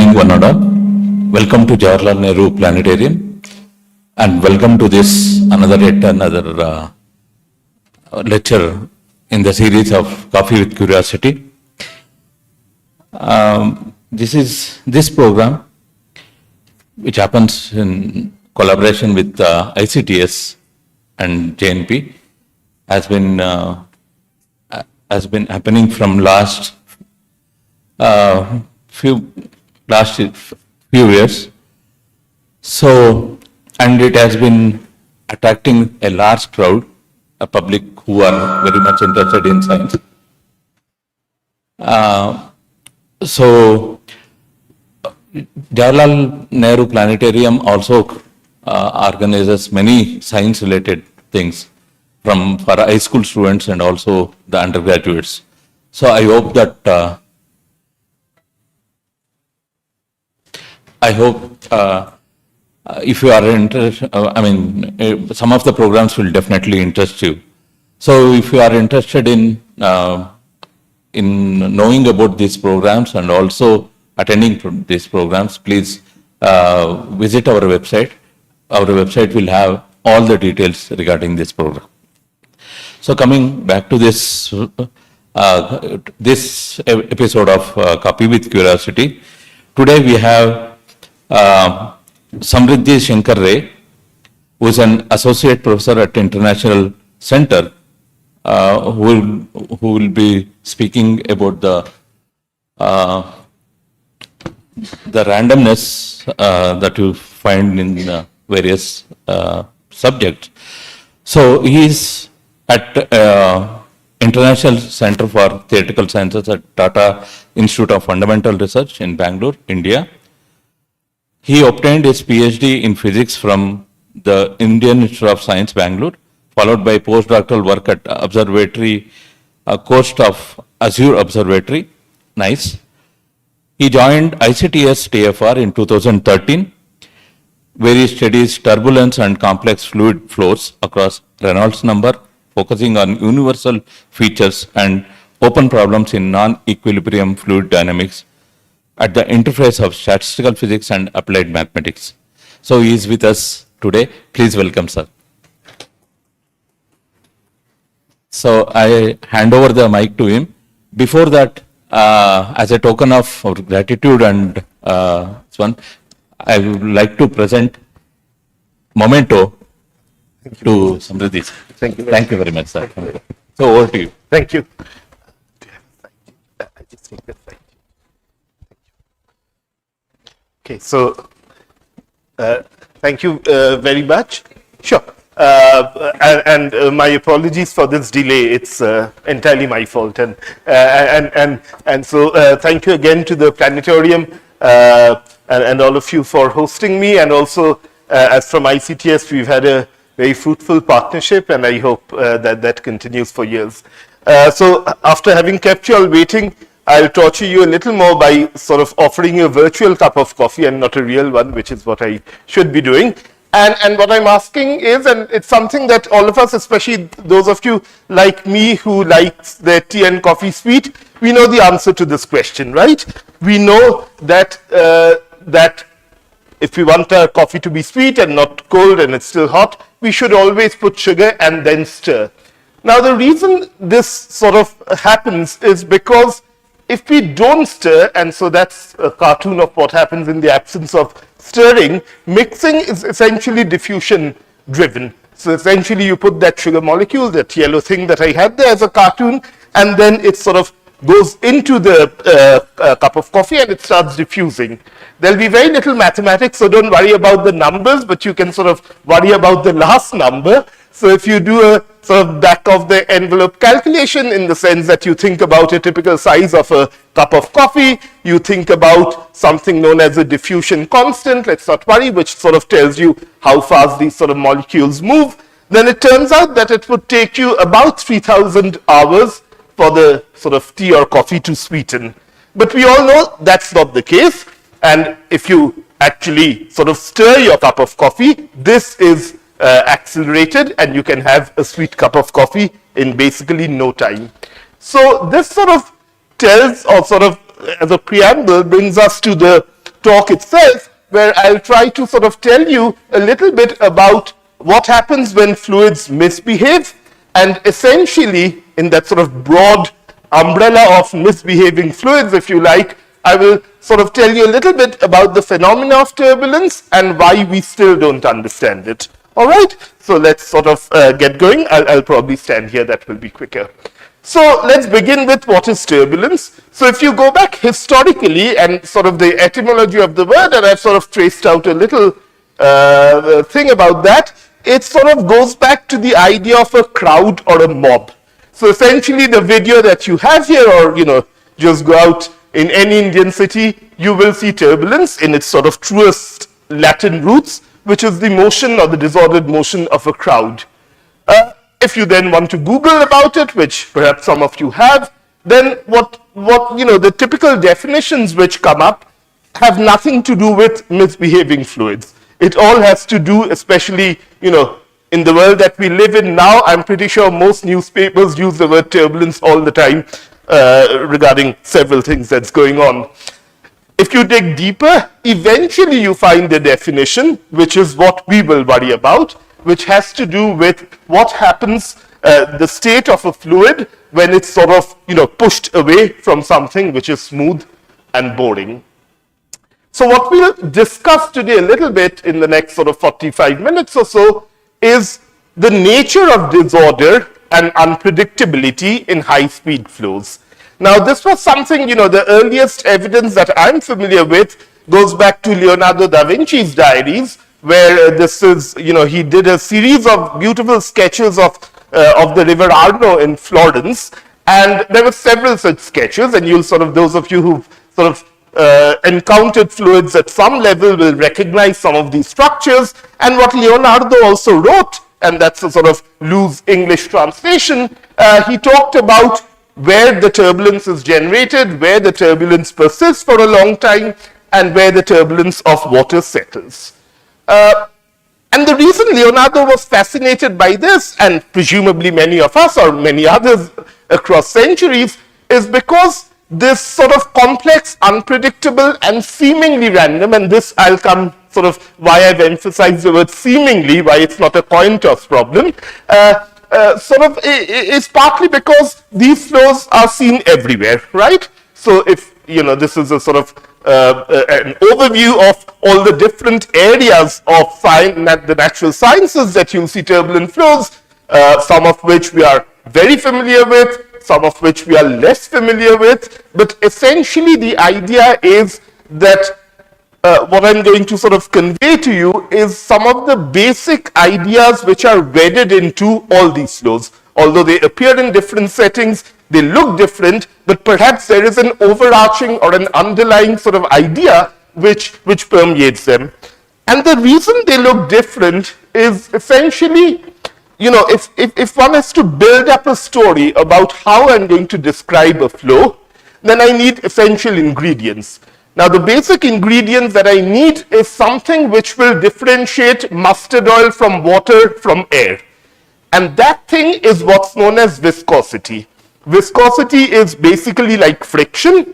evening, one and all. Welcome to Jawaharlal Nehru Planetarium, and welcome to this another lecture in the series of Kaapi with Kuriosity. This program, which happens in collaboration with ICTS and JNP, has been happening from last few years. So, and it has been attracting a large crowd, a public who are very much interested in science. So, Jawaharlal Nehru Planetarium also organizes many science-related things for high school students and also the undergraduates. So I hope that if you are interested, some of the programs will definitely interest you. So if you are interested in knowing about these programs and also attending these programs, please visit our website. Our website will have all the details regarding this program. So coming back to this episode of Kaapi with Kuriosity, today we have Samriddhi Sankar, who is an associate professor at International Center, who will be speaking about the randomness that you find in various subjects. So he is at International Center for Theoretical Sciences at Tata Institute of Fundamental Research in Bangalore, India. He obtained his PhD in physics from the Indian Institute of Science, Bangalore, followed by postdoctoral work at Observatory, Coast of Azure Observatory, NICE. He joined ICTS TFR in 2013, where he studies turbulence and complex fluid flows across Reynolds number, focusing on universal features and open problems in non-equilibrium fluid dynamics at the interface of statistical physics and applied mathematics. So he is with us today. Please welcome, sir. So I hand over the mic to him. Before that, as a token of gratitude and I would like to present memento to Samriddhi. Thank you very much, sir. So over to you. Thank you. Okay, so thank you very much. Sure. And my apologies for this delay. It's entirely my fault. And so thank you again to the Planetarium and all of you for hosting me. And also, as from ICTS, we've had a very fruitful partnership, and I hope that continues for years. So after having kept you all waiting, I'll torture you a little more by sort of offering you a virtual cup of coffee and not a real one, which is what I should be doing. And what I'm asking is, and it's something that all of us, especially those of you like me who likes their tea and coffee sweet, we know the answer to this question, right? We know that that if we want our coffee to be sweet and not cold and it's still hot, we should always put sugar and then stir. Now, the reason this sort of happens is because if we don't stir, and so that's a cartoon of what happens in the absence of stirring, mixing is essentially diffusion driven. So essentially you put that sugar molecule, that yellow thing that I had there as a cartoon, and then it sort of goes into the cup of coffee and it starts diffusing. There'll be very little mathematics, so don't worry about the numbers, but you can sort of worry about the last number. So if you do a sort of back of the envelope calculation, in the sense that you think about a typical size of a cup of coffee, you think about something known as a diffusion constant, let's not worry, which sort of tells you how fast these sort of molecules move, then it turns out that it would take you about 3,000 hours for the sort of tea or coffee to sweeten. But we all know that's not the case. And if you actually sort of stir your cup of coffee, this is accelerated and you can have a sweet cup of coffee in basically no time. So this sort of tells, or sort of as a preamble, brings us to the talk itself, where I'll try to sort of tell you a little bit about what happens when fluids misbehave, and essentially in that sort of broad umbrella of misbehaving fluids, if you like, I will sort of tell you a little bit about the phenomena of turbulence and why we still don't understand it. All right, so let's sort of get going. I'll probably stand here, that will be quicker. So let's begin with what is turbulence. So if you go back historically and sort of the etymology of the word, and I've sort of traced out a little thing about that, it sort of goes back to the idea of a crowd or a mob. So essentially the video that you have here, or just go out in any Indian city, you will see turbulence in its sort of truest Latin roots, which is the motion or the disordered motion of a crowd. If you then want to Google about it, which perhaps some of you have, then what the typical definitions which come up have nothing to do with misbehaving fluids. It all has to do, especially, in the world that we live in now, I'm pretty sure most newspapers use the word turbulence all the time regarding several things that's going on. If you dig deeper, eventually you find a definition, which is what we will worry about, which has to do with what happens, the state of a fluid when it's sort of, pushed away from something which is smooth and boring. So what we'll discuss today a little bit in the next sort of 45 minutes or so is the nature of disorder and unpredictability in high-speed flows. Now, this was something, the earliest evidence that I'm familiar with goes back to Leonardo da Vinci's diaries, where this is, he did a series of beautiful sketches of the river Arno in Florence, and there were several such sketches, and you'll sort of, those of you who've sort of encountered fluids at some level will recognize some of these structures. And what Leonardo also wrote, and that's a sort of loose English translation, he talked about where the turbulence is generated, where the turbulence persists for a long time, and where the turbulence of water settles. And the reason Leonardo was fascinated by this, and presumably many of us or many others across centuries, is because this sort of complex, unpredictable, and seemingly random, and this I'll come sort of why I've emphasized the word seemingly, why it's not a coin toss problem, sort of is partly because these flows are seen everywhere, right? So if, this is a sort of an overview of all the different areas of the natural sciences that you'll see turbulent flows, some of which we are very familiar with, some of which we are less familiar with, but essentially the idea is that what I'm going to sort of convey to you is some of the basic ideas which are wedded into all these flows. Although they appear in different settings, they look different, but perhaps there is an overarching or an underlying sort of idea which permeates them. And the reason they look different is essentially, if one has to build up a story about how I'm going to describe a flow, then I need essential ingredients. Now, the basic ingredients that I need is something which will differentiate mustard oil from water from air. And that thing is what's known as viscosity. Viscosity is basically like friction.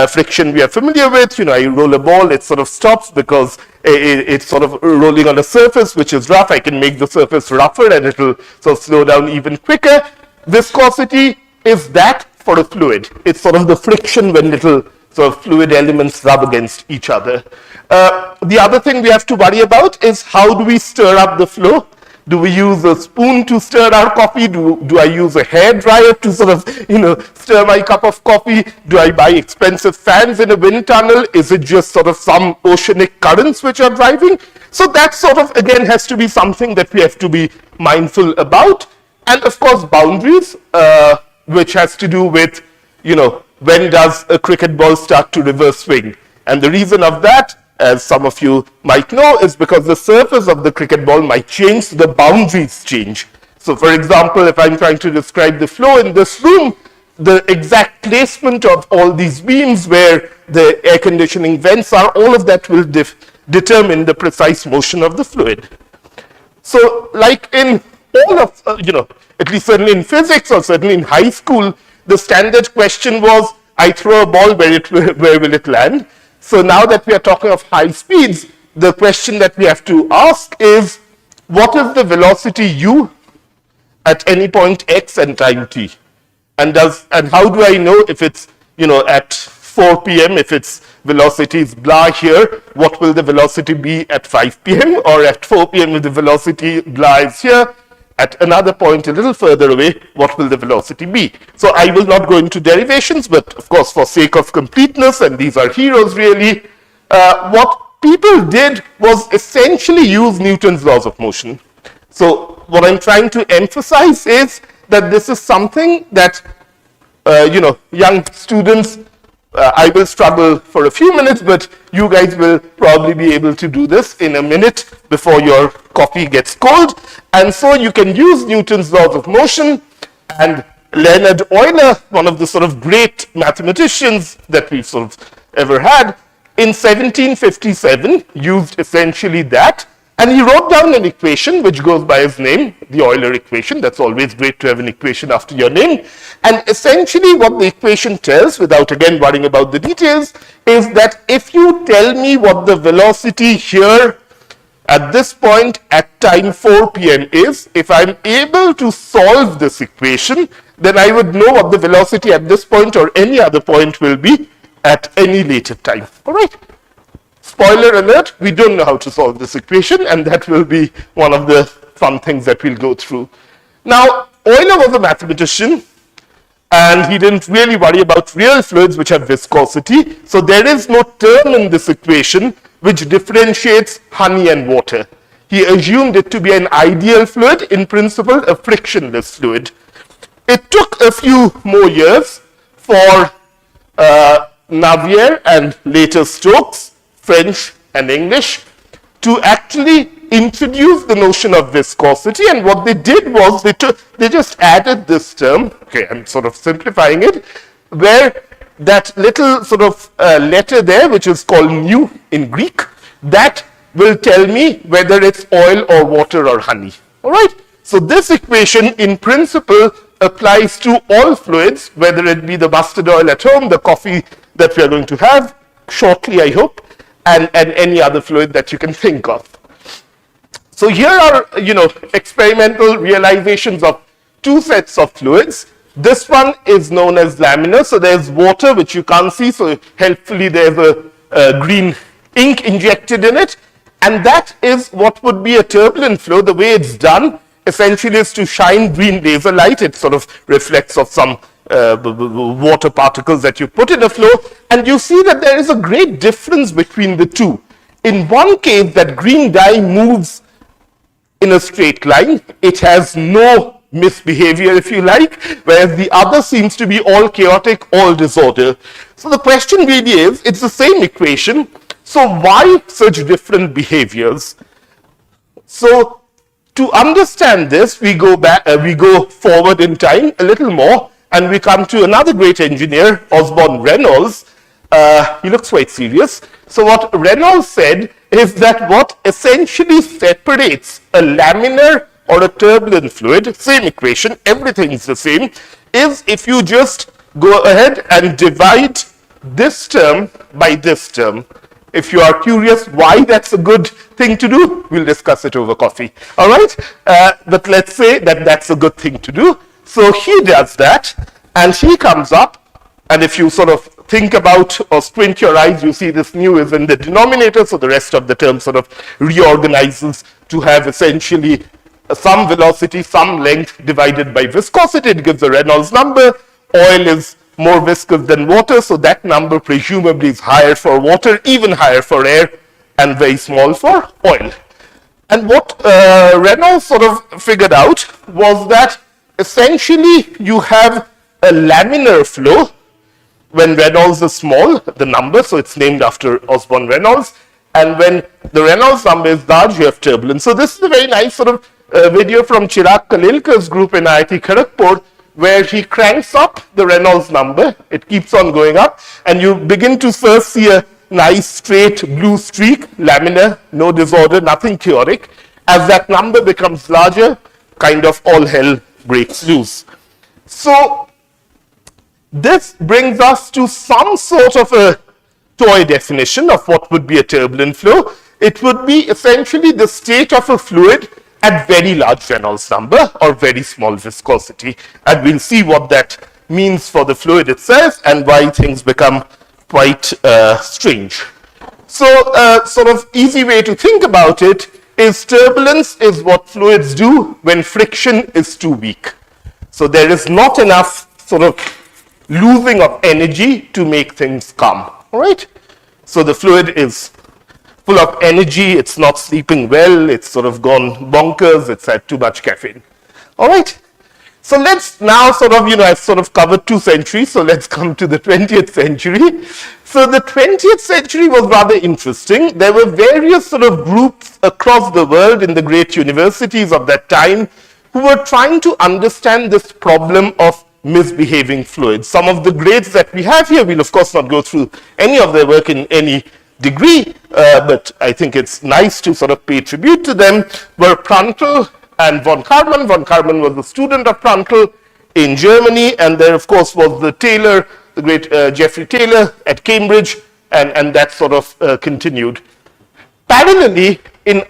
Friction we are familiar with, I roll a ball, it sort of stops because it's sort of rolling on a surface which is rough. I can make the surface rougher and it will sort of slow down even quicker. Viscosity is that for a fluid. It's sort of the friction when little sort of fluid elements rub against each other. The other thing we have to worry about is how do we stir up the flow? Do we use a spoon to stir our coffee? Do I use a hairdryer to sort of, stir my cup of coffee? Do I buy expensive fans in a wind tunnel? Is it just sort of some oceanic currents which are driving? So that sort of, again, has to be something that we have to be mindful about. And of course, boundaries, which has to do with, when does a cricket ball start to reverse swing? And the reason of that, as some of you might know, is because the surface of the cricket ball might change, the boundaries change. So for example, if I'm trying to describe the flow in this room, the exact placement of all these beams where the air conditioning vents are, all of that will determine the precise motion of the fluid. So like in all of, at least certainly in physics or certainly in high school, the standard question was, I throw a ball, where will it land? So now that we are talking of high speeds, the question that we have to ask is, what is the velocity u at any point x and time t? And how do I know if it's, at 4 p.m., if its velocity is blah here, what will the velocity be at 5 p.m.? Or at 4 p.m. if the velocity blah is here, at another point a little further away, what will the velocity be? So I will not go into derivations, but of course for sake of completeness, and these are heroes really, what people did was essentially use Newton's laws of motion. So what I'm trying to emphasize is that this is something that, young students, I will struggle for a few minutes, but you guys will probably be able to do this in a minute before your coffee gets cold. And so you can use Newton's laws of motion, and Leonhard Euler, one of the sort of great mathematicians that we've sort of ever had, in 1757 used essentially that, and he wrote down an equation which goes by his name, the Euler equation. That's always great to have an equation after your name. And essentially what the equation tells, without again worrying about the details, is that if you tell me what the velocity here at this point at time 4 p.m. is, if I'm able to solve this equation, then I would know what the velocity at this point or any other point will be at any later time. All right. Spoiler alert, we don't know how to solve this equation, and that will be one of the fun things that we'll go through. Now, Euler was a mathematician, and he didn't really worry about real fluids which have viscosity. So there is no term in this equation which differentiates honey and water. He assumed it to be an ideal fluid, in principle a frictionless fluid. It took a few more years for Navier and later Stokes, French and English, to actually introduce the notion of viscosity. And what they did was they just added this term, okay, I'm sort of simplifying it, where that little sort of letter there, which is called mu in Greek, that will tell me whether it's oil or water or honey. All right. So this equation in principle applies to all fluids, whether it be the mustard oil at home, the coffee that we are going to have shortly, I hope, and any other fluid that you can think of. So here are, experimental realizations of two sets of fluids. This one is known as laminar. So there's water, which you can't see. So helpfully there's a green ink injected in it. And that is what would be a turbulent flow. The way it's done essentially is to shine green laser light. It sort of reflects off some water particles that you put in a flow, and you see that there is a great difference between the two. In one case, that green dye moves in a straight line. It has no misbehavior, if you like, whereas the other seems to be all chaotic, all disorder. So the question really is, it's the same equation, so why such different behaviors? So to understand this, we go forward in time a little more, and we come to another great engineer, Osborne Reynolds. He looks quite serious. So what Reynolds said is that what essentially separates a laminar or a turbulent fluid, same equation, everything's the same, is if you just go ahead and divide this term by this term. If you are curious why that's a good thing to do, we'll discuss it over coffee. All right? But let's say that that's a good thing to do. So he does that, and he comes up, and if you sort of think about or squint your eyes, you see this mu is in the denominator, so the rest of the term sort of reorganizes to have essentially some velocity, some length divided by viscosity. It gives a Reynolds number. Oil is more viscous than water, so that number presumably is higher for water, even higher for air, and very small for oil. And what Reynolds sort of figured out was that essentially you have a laminar flow when Reynolds is small, the number, so it's named after Osborne Reynolds, and when the Reynolds number is large, you have turbulence. So this is a very nice sort of video from Chirag Kalilkar's group in IIT Kharagpur, where he cranks up the Reynolds number. It keeps on going up, and you begin to first see a nice straight blue streak, laminar, no disorder, nothing chaotic. As that number becomes larger, kind of all hell breaks loose. So this brings us to some sort of a toy definition of what would be a turbulent flow, it would be essentially the state of a fluid at very large Reynolds number or very small viscosity. And we'll see what that means for the fluid itself and why things become quite strange. So, sort of easy way to think about it is turbulence is what fluids do when friction is too weak. So there is not enough sort of losing of energy to make things come, all right? So the fluid is full of energy, it's not sleeping well, it's sort of gone bonkers, it's had too much caffeine, all right? So let's now sort of, I've sort of covered 2 centuries, so let's come to the 20th century. So the 20th century was rather interesting. There were various sort of groups across the world in the great universities of that time who were trying to understand this problem of misbehaving fluids. Some of the greats that we have here, we'll of course not go through any of their work in any degree, but I think it's nice to sort of pay tribute to them, were Prandtl and von Karman. Von Karman was a student of Prandtl in Germany, and there of course was the Taylor, the great Geoffrey Taylor at Cambridge, and that sort of continued. Parallelly, in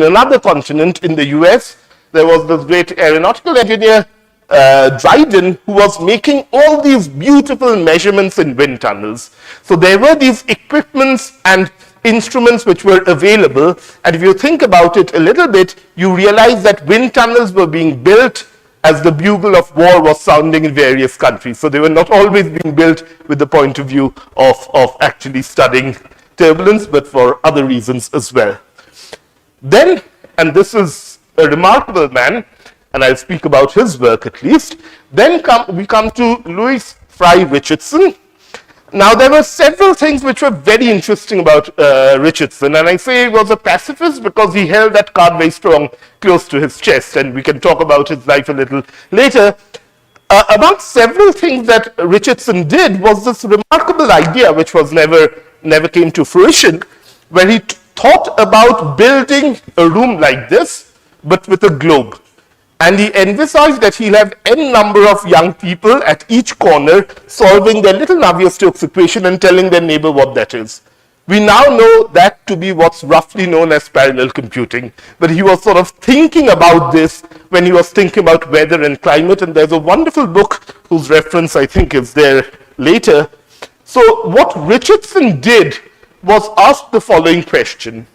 another continent, in the US, there was this great aeronautical engineer, Dryden, who was making all these beautiful measurements in wind tunnels. So there were these equipments and instruments which were available, and if you think about it a little bit, you realize that wind tunnels were being built as the bugle of war was sounding in various countries. So they were not always being built with the point of view of actually studying turbulence, but for other reasons as well. Then, and this is a remarkable man, and I'll speak about his work at least, then we come to Louis Fry Richardson. Now, there were several things which were very interesting about Richardson, and I say he was a pacifist because he held that card very strong close to his chest, and we can talk about his life a little later. Among several things that Richardson did was this remarkable idea, which was never came to fruition, where he thought about building a room like this, but with a globe. And he envisaged that he'll have n number of young people at each corner solving their little Navier-Stokes equation and telling their neighbor what that is. We now know that to be what's roughly known as parallel computing. But he was sort of thinking about this when he was thinking about weather and climate. And there's a wonderful book whose reference I think is there later. So what Richardson did was ask the following question.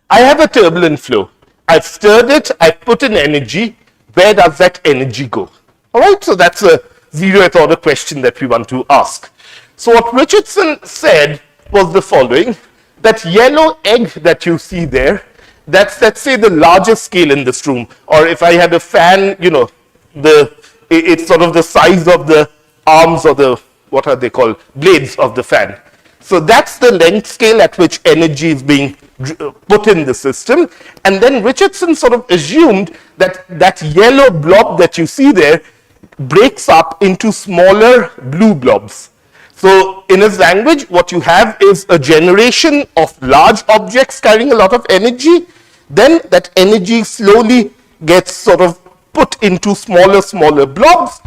I have a turbulent flow. I've stirred it, I've put in energy, where does that energy go? All right, so that's a 0th order question that we want to ask. So what Richardson said was the following, that yellow egg that you see there, that's, let's say, the largest scale in this room. Or if I had a fan, it's sort of the size of the arms or the, what are they called, blades of the fan. So that's the length scale at which energy is being put in the system. And then Richardson sort of assumed that that yellow blob that you see there breaks up into smaller blue blobs. So in his language, what you have is a generation of large objects carrying a lot of energy. Then that energy slowly gets sort of put into smaller blobs.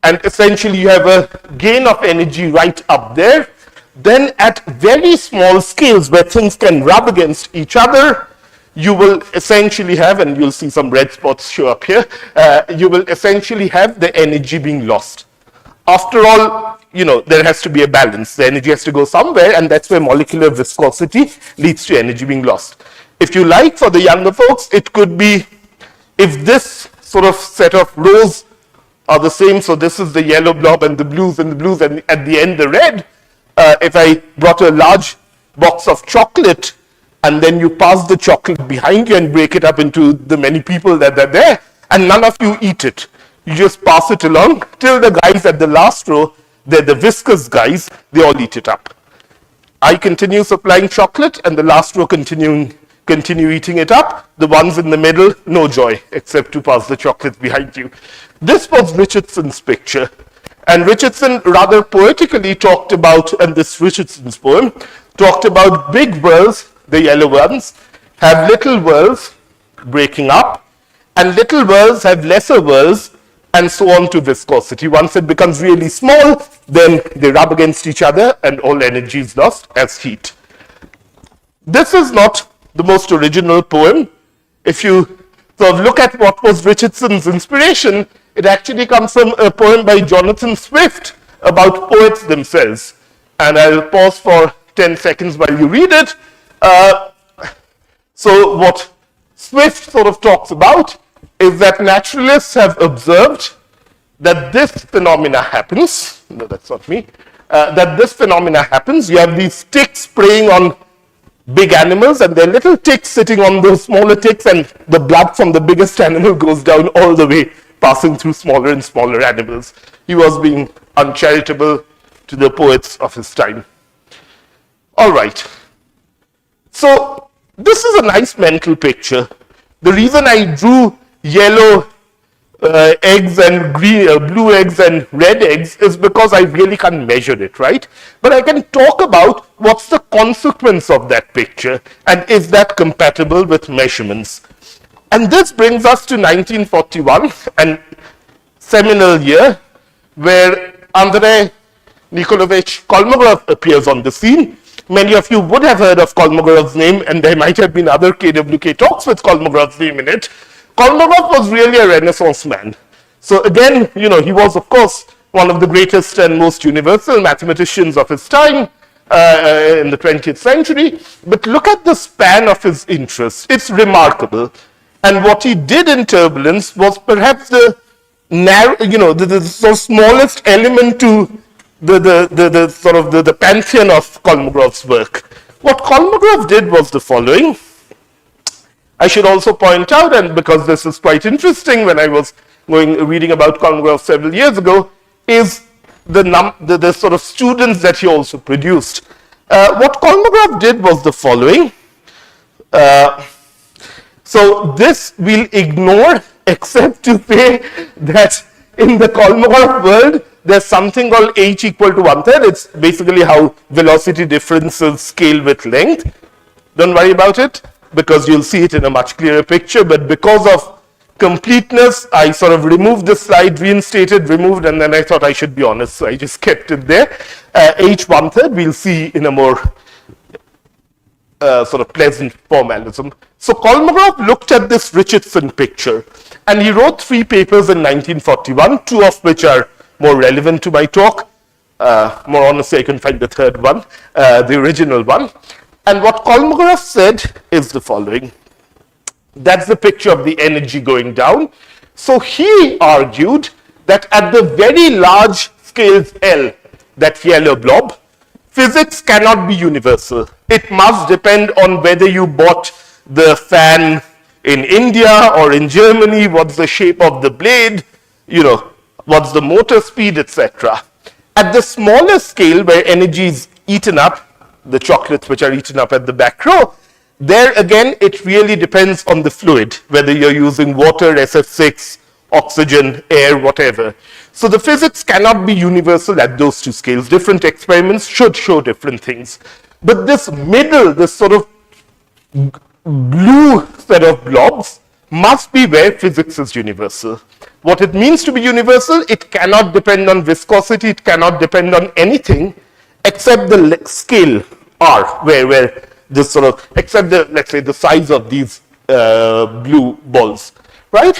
And essentially you have a gain of energy right up there. Then at very small scales where things can rub against each other, you will essentially have, and you'll see some red spots show up here, you will essentially have the energy being lost. After all, there has to be a balance. The energy has to go somewhere, and that's where molecular viscosity leads to energy being lost. If you like, for the younger folks, it could be, if this sort of set of rows are the same, so this is the yellow blob and the blues, and at the end the red, if I brought a large box of chocolate and then you pass the chocolate behind you and break it up into the many people that are there, and none of you eat it. You just pass it along till the guys at the last row, they're the viscous guys, they all eat it up. I continue supplying chocolate and the last row continue eating it up. The ones in the middle, no joy except to pass the chocolate behind you. This was Richardson's picture. And Richardson rather poetically talked about, and this Richardson's poem, talked about big whirls, the yellow ones, have little whirls breaking up, and little whirls have lesser whirls and so on to viscosity. Once it becomes really small, then they rub against each other and all energy is lost as heat. This is not the most original poem. If you sort of look at what was Richardson's inspiration, it actually comes from a poem by Jonathan Swift about poets themselves. And I'll pause for 10 seconds while you read it. So what Swift sort of talks about is that naturalists have observed that this phenomena happens. No, that's not me. That this phenomena happens. You have these ticks preying on big animals, and there are little ticks sitting on those smaller ticks, and the blood from the biggest animal goes down all the way, passing through smaller and smaller animals. He was being uncharitable to the poets of his time. All right. So this is a nice mental picture. The reason I drew yellow eggs and green, blue eggs and red eggs is because I really can't measure it, right? But I can talk about what's the consequence of that picture and is that compatible with measurements. And this brings us to 1941, and seminal year where Andrei Nikolaevich Kolmogorov appears on the scene. Many of you would have heard of Kolmogorov's name, and there might have been other KWK talks with Kolmogorov's name in it. Kolmogorov was really a Renaissance man. So again, you know, he was, of course, one of the greatest and most universal mathematicians of his time in the 20th century. But look at the span of his interests. It's remarkable. And what he did in Turbulence was perhaps the narrow, you know, the sort of smallest element to the pantheon of Kolmogorov's work. What Kolmogorov did was the following. I should also point out, and because this is quite interesting, when I was reading about Kolmogorov several years ago, is the sort of students that he also produced. What Kolmogorov did was the following. So this we'll ignore, except to say that in the Kolmogorov world, there's something called h equal to 1/3. It's basically how velocity differences scale with length. Don't worry about it, because you'll see it in a much clearer picture. But because of completeness, I sort of removed the slide, reinstated, removed, and then I thought I should be honest, so I just kept it there. H 1/3 we'll see in a more sort of pleasant formalism. So Kolmogorov looked at this Richardson picture, and he wrote 3 papers in 1941, 2 of which are more relevant to my talk. More honestly, I can find the third one, the original one. And what Kolmogorov said is the following. That's the picture of the energy going down. So he argued that at the very large scales L, that yellow blob, physics cannot be universal. It must depend on whether you bought the fan in India or in Germany, what's the shape of the blade, you know, what's the motor speed, etc. At the smaller scale where energy is eaten up, the chocolates which are eaten up at the back row, there again it really depends on the fluid, whether you're using water, SF6, oxygen, air, whatever. So the physics cannot be universal at those 2 scales. Different experiments should show different things. But this middle, this sort of blue set of blobs must be where physics is universal. What it means to be universal, it cannot depend on viscosity, it cannot depend on anything except the scale R, where this sort of, except the, let's say, the size of these blue balls, right?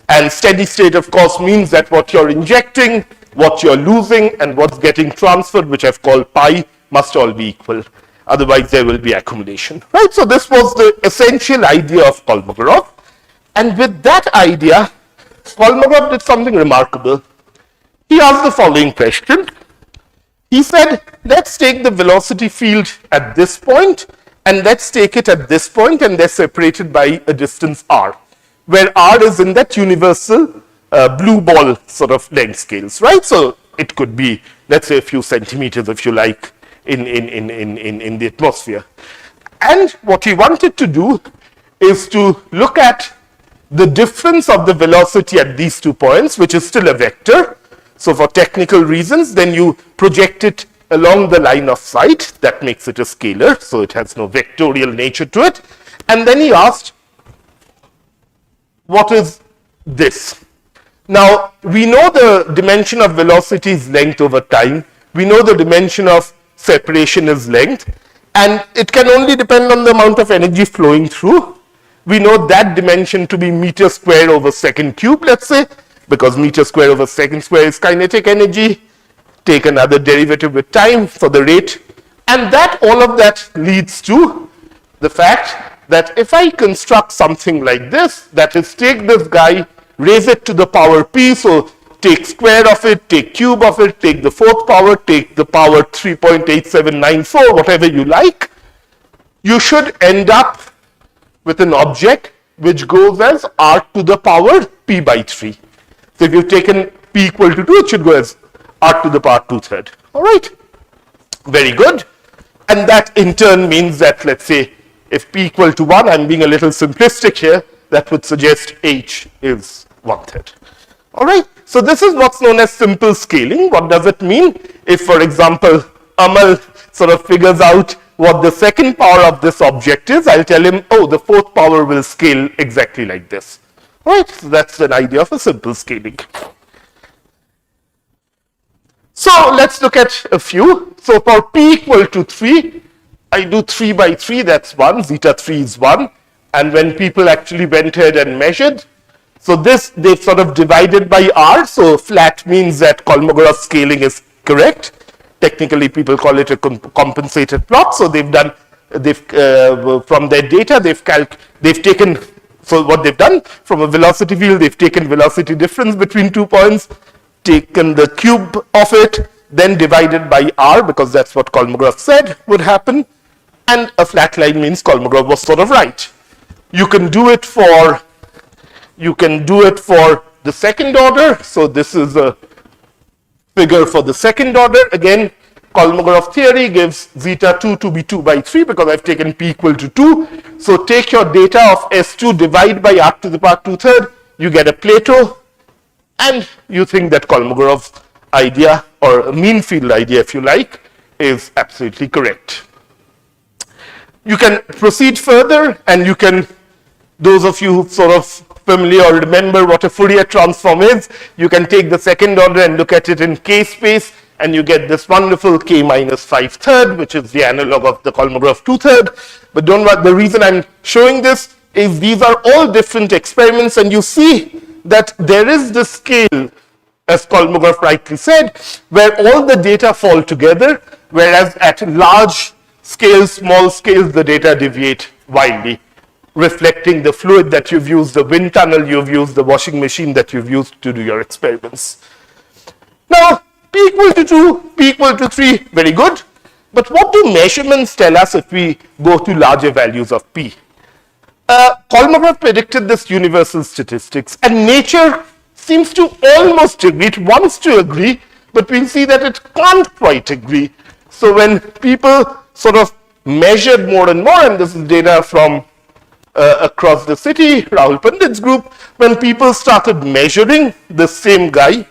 And steady state, of course, means that what you're injecting, what you're losing, and what's getting transferred, which I've called pi, must all be equal. Otherwise, there will be accumulation, right? So this was the essential idea of Kolmogorov. And with that idea, Kolmogorov did something remarkable. He asked the following question. He said, let's take the velocity field at this point, and let's take it at this point, and they're separated by a distance r, where r is in that universal blue ball sort of length scales, right? So it could be, let's say, a few centimeters, if you like, in the atmosphere. And what he wanted to do is to look at the difference of the velocity at these 2 points, which is still a vector. So for technical reasons, then you project it along the line of sight. That makes it a scalar, so it has no vectorial nature to it. And then he asked, what is this? Now, we know the dimension of velocity is length over time. We know the dimension of separation is length. And it can only depend on the amount of energy flowing through. We know that dimension to be meter square over second cube, let's say, because meter square over second square is kinetic energy. Take another derivative with time for the rate. And that, all of that leads to the fact that if I construct something like this, that is, take this guy, raise it to the power p, so take square of it, take cube of it, take the fourth power, take the power 3.8794, whatever you like, you should end up with an object which goes as r to the power p by 3. So if you've taken p equal to 2, it should go as r to the power 2/3. All right, very good. And that in turn means that, let's say, if p equal to 1, I'm being a little simplistic here, that would suggest h is 1/3. All right, so this is what's known as simple scaling. What does it mean? If, for example, Amal sort of figures out what the second power of this object is, I'll tell him, oh, the fourth power will scale exactly like this. All right, so that's an idea of a simple scaling. So let's look at a few. So for p equal to 3, I do 3 by 3, that's 1, zeta 3 is 1. And when people actually went ahead and measured, so this they've sort of divided by r, so flat means that Kolmogorov scaling is correct. Technically, people call it a compensated plot. So they've done, from their data, they've taken, so what they've done from a velocity field, they've taken velocity difference between 2 points, taken the cube of it, then divided by r, because that's what Kolmogorov said would happen. And a flat line means Kolmogorov was sort of right. You can do it for the second order. So this is a figure for the second order. Again, Kolmogorov theory gives zeta 2 to be 2 by 3 because I've taken p equal to 2. So take your data of S2, divide by r to the power 2/3, you get a Plato, and you think that Kolmogorov's idea, or a mean field idea if you like, is absolutely correct. You can proceed further, and you can, those of you who sort of familiar or remember what a Fourier transform is, you can take the second order and look at it in k space, and you get this wonderful k minus 5/3, which is the analog of the Kolmogorov 2/3. But don't worry, the reason I'm showing this is these are all different experiments, and you see that there is the scale, as Kolmogorov rightly said, where all the data fall together, whereas at large scales, small scales, the data deviate wildly, reflecting the fluid that you've used, the wind tunnel you've used, the washing machine that you've used to do your experiments. Now, p equal to 2, p equal to 3, very good. But what do measurements tell us if we go to larger values of p? Kolmogorov predicted this universal statistics, and nature seems to almost agree. It wants to agree, but we'll see that it can't quite agree. So when people sort of measured more and more, and this is data from across the city, Rahul Pandit's group, when people started measuring the same guy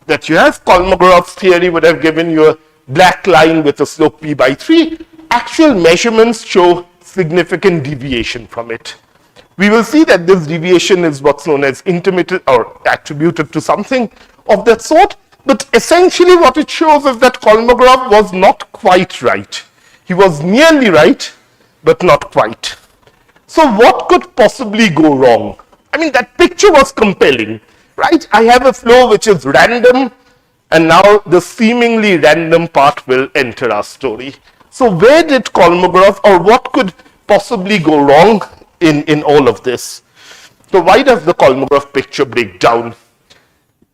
that you have, Kolmogorov's theory would have given you a black line with a slope p by 3. Actual measurements show significant deviation from it. We will see that this deviation is what's known as intermittent or attributed to something of that sort, but essentially what it shows is that Kolmogorov was not quite right. He was nearly right, but not quite. So what could possibly go wrong? I mean, that picture was compelling, right? I have a flow which is random, and now the seemingly random part will enter our story. So where did Kolmogorov, or what could possibly go wrong in all of this? So why does the Kolmogorov picture break down?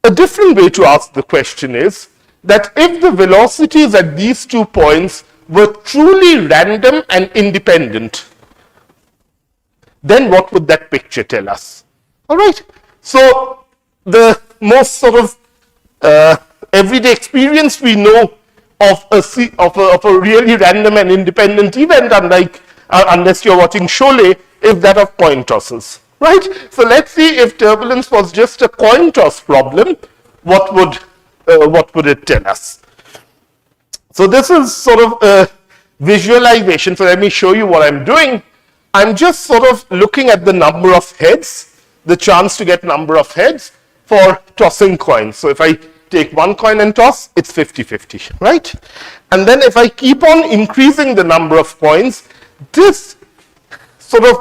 A different way to ask the question is that if the velocities at these 2 points were truly random and independent, then what would that picture tell us? All right. So the most sort of everyday experience we know of a really random and independent event, unlike unless you're watching Sholay, is that of coin tosses, right? So let's see if turbulence was just a coin toss problem, what would it tell us? So this is sort of a visualization. So let me show you what I'm doing. I'm just sort of looking at the number of heads, the chance to get number of heads. for tossing coins. So if I take one coin and toss, it's 50-50, right? And then if I keep on increasing the number of coins, this sort of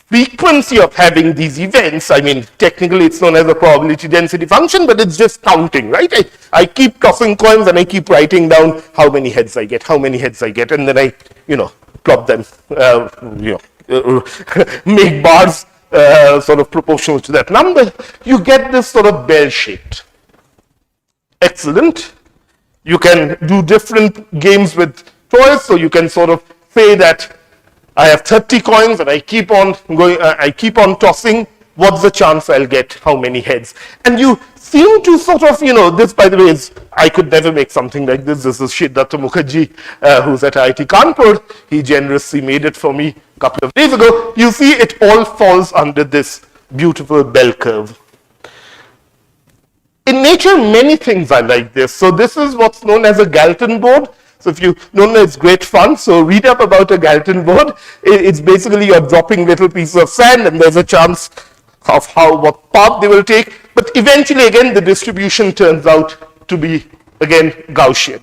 frequency of having these events, I mean, technically it's known as a probability density function, but it's just counting, right? I keep tossing coins and I keep writing down how many heads I get, and then I, plot them, make bars sort of proportional to that number. You get this sort of bell-shaped. Excellent. You can do different games with toys, so you can sort of say that I have 30 coins and I keep on going, I keep on tossing. What's the chance I'll get how many heads? And you seem to sort of, this, by the way, is, I could never make something like this. This is Siddhartha Mukherjee, who's at IIT Kanpur. He generously made it for me a couple of days ago. You see, it all falls under this beautiful bell curve. In nature, many things are like this. So this is what's known as a Galton board. So if you don't know, it's great fun. So read up about a Galton board. It's basically you're dropping little pieces of sand and there's a chance of what path they will take. But eventually, again, the distribution turns out to be, again, Gaussian.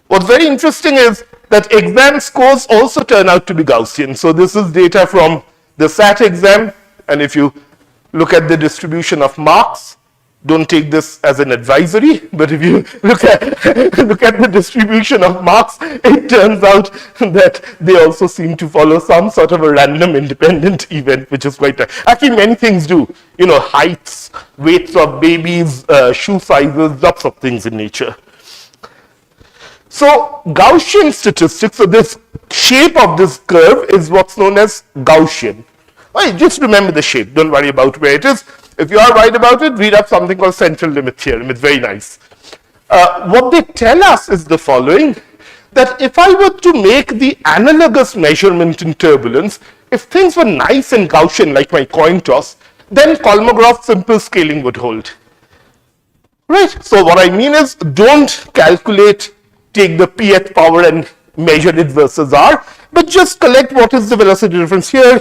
What's very interesting is that exam scores also turn out to be Gaussian. So this is data from the SAT exam. And if you look at the distribution of marks, don't take this as an advisory, but if you look at the distribution of marks, it turns out that they also seem to follow some sort of a random independent event, which is quite actually many things do. Heights, weights of babies, shoe sizes, lots of things in nature. So Gaussian statistics, so this shape of this curve is what's known as Gaussian. Well, just remember the shape, don't worry about where it is. If you are right about it, read up something called central limit theorem. It's very nice. What they tell us is the following, that if I were to make the analogous measurement in turbulence, if things were nice and Gaussian like my coin toss, then Kolmogorov simple scaling would hold. Right? So what I mean is, don't calculate, take the pth power and measure it versus r, but just collect what is the velocity difference here,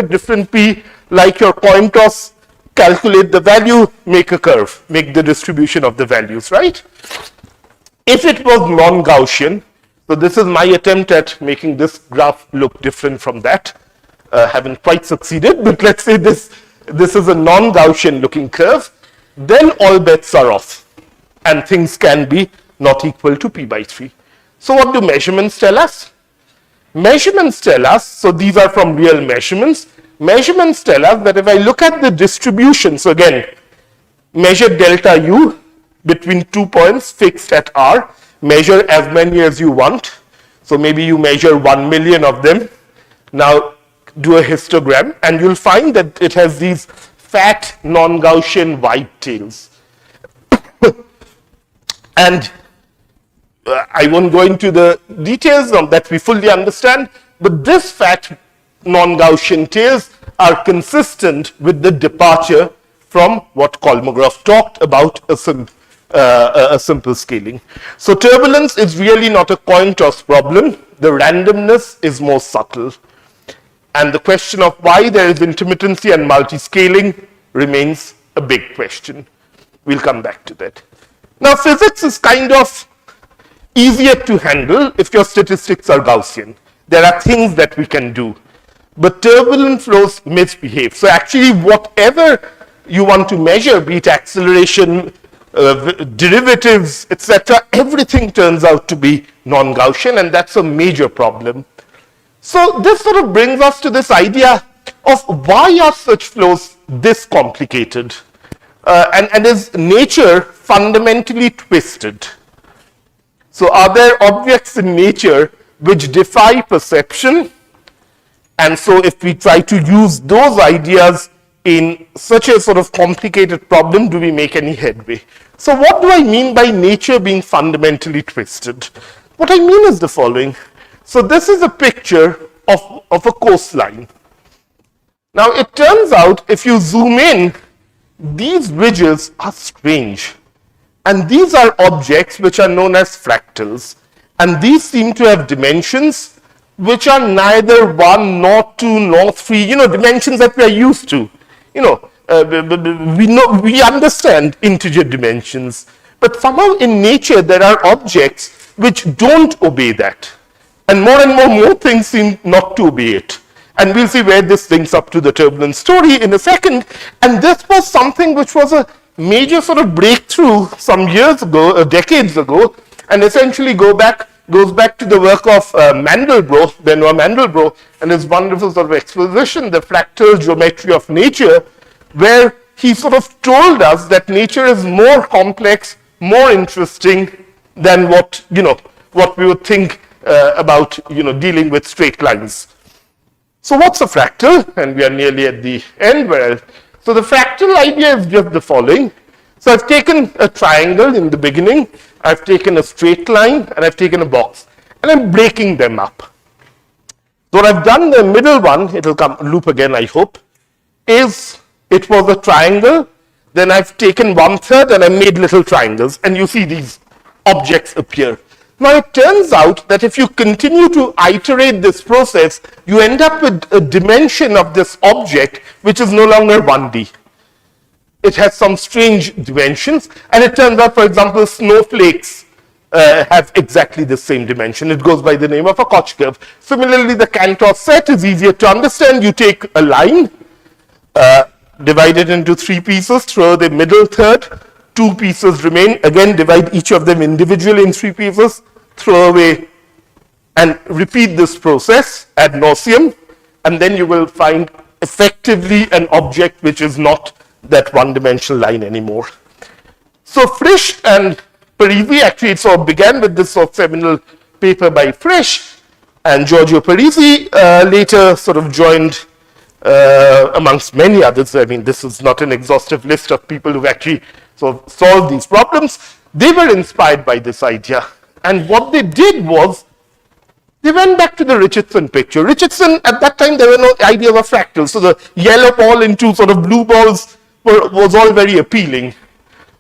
different p, like your coin toss, calculate the value, make a curve, make the distribution of the values, right? If it was non-Gaussian, so this is my attempt at making this graph look different from that. Haven't quite succeeded, but let's say this is a non-Gaussian looking curve, then all bets are off and things can be not equal to p by 3. So what do measurements tell us? Measurements tell us, so these are from real measurements, measurements tell us that if I look at the distribution, so again, measure delta u between 2 points fixed at r, measure as many as you want. So maybe you measure 1 million of them. Now do a histogram and you'll find that it has these fat non-Gaussian white tails. And I won't go into the details of that we fully understand, but this fat non-Gaussian tails are consistent with the departure from what Kolmogorov talked about a simple scaling. So turbulence is really not a coin toss problem. The randomness is more subtle. And the question of why there is intermittency and multiscaling remains a big question. We'll come back to that. Now physics is kind of easier to handle if your statistics are Gaussian. There are things that we can do. But turbulent flows misbehave. So actually whatever you want to measure, be it acceleration, derivatives, etc., everything turns out to be non-Gaussian, and that's a major problem. So this sort of brings us to this idea of why are such flows this complicated? And is nature fundamentally twisted? So are there objects in nature which defy perception? And so if we try to use those ideas in such a sort of complicated problem, do we make any headway? So what do I mean by nature being fundamentally twisted? What I mean is the following. So this is a picture of a coastline. Now it turns out if you zoom in, these ridges are strange. And these are objects which are known as fractals. And these seem to have dimensions which are neither 1 nor 2 nor 3, dimensions that we are used to. we understand integer dimensions, but somehow in nature there are objects which don't obey that. And more things seem not to obey it. And we'll see where this links up to the turbulence story in a second. And this was something which was a major sort of breakthrough some years ago, decades ago, and essentially goes back to the work of Benoit Mandelbrot, and his wonderful sort of exposition, The Fractal Geometry of Nature, where he sort of told us that nature is more complex, more interesting than what we would think about dealing with straight lines. So what's a fractal? And we are nearly at the end. So the fractal idea is just the following. So I've taken a triangle in the beginning, I've taken a straight line, and I've taken a box, and I'm breaking them up. So what I've done, the middle one, it'll come loop again, I hope, is it was a triangle, then I've taken 1/3 and I made little triangles, and you see these objects appear. Now it turns out that if you continue to iterate this process, you end up with a dimension of this object which is no longer 1D. It has some strange dimensions, and it turns out, for example, snowflakes have exactly the same dimension. It goes by the name of a Koch curve. Similarly, the Cantor set is easier to understand. You take a line, divide it into 3 pieces, throw the middle third, 2 pieces remain, again divide each of them individually in 3 pieces, throw away, and repeat this process ad nauseum, and then you will find effectively an object which is not that one-dimensional line anymore. So Frisch and Parisi, actually it sort of began with this sort of seminal paper by Frisch, and Giorgio Parisi later sort of joined amongst many others. I mean, this is not an exhaustive list of people who've actually sort of solved these problems. They were inspired by this idea. And what they did was, they went back to the Richardson picture. Richardson, at that time, there were no ideas of fractals. So the yellow ball into sort of blue balls was all very appealing.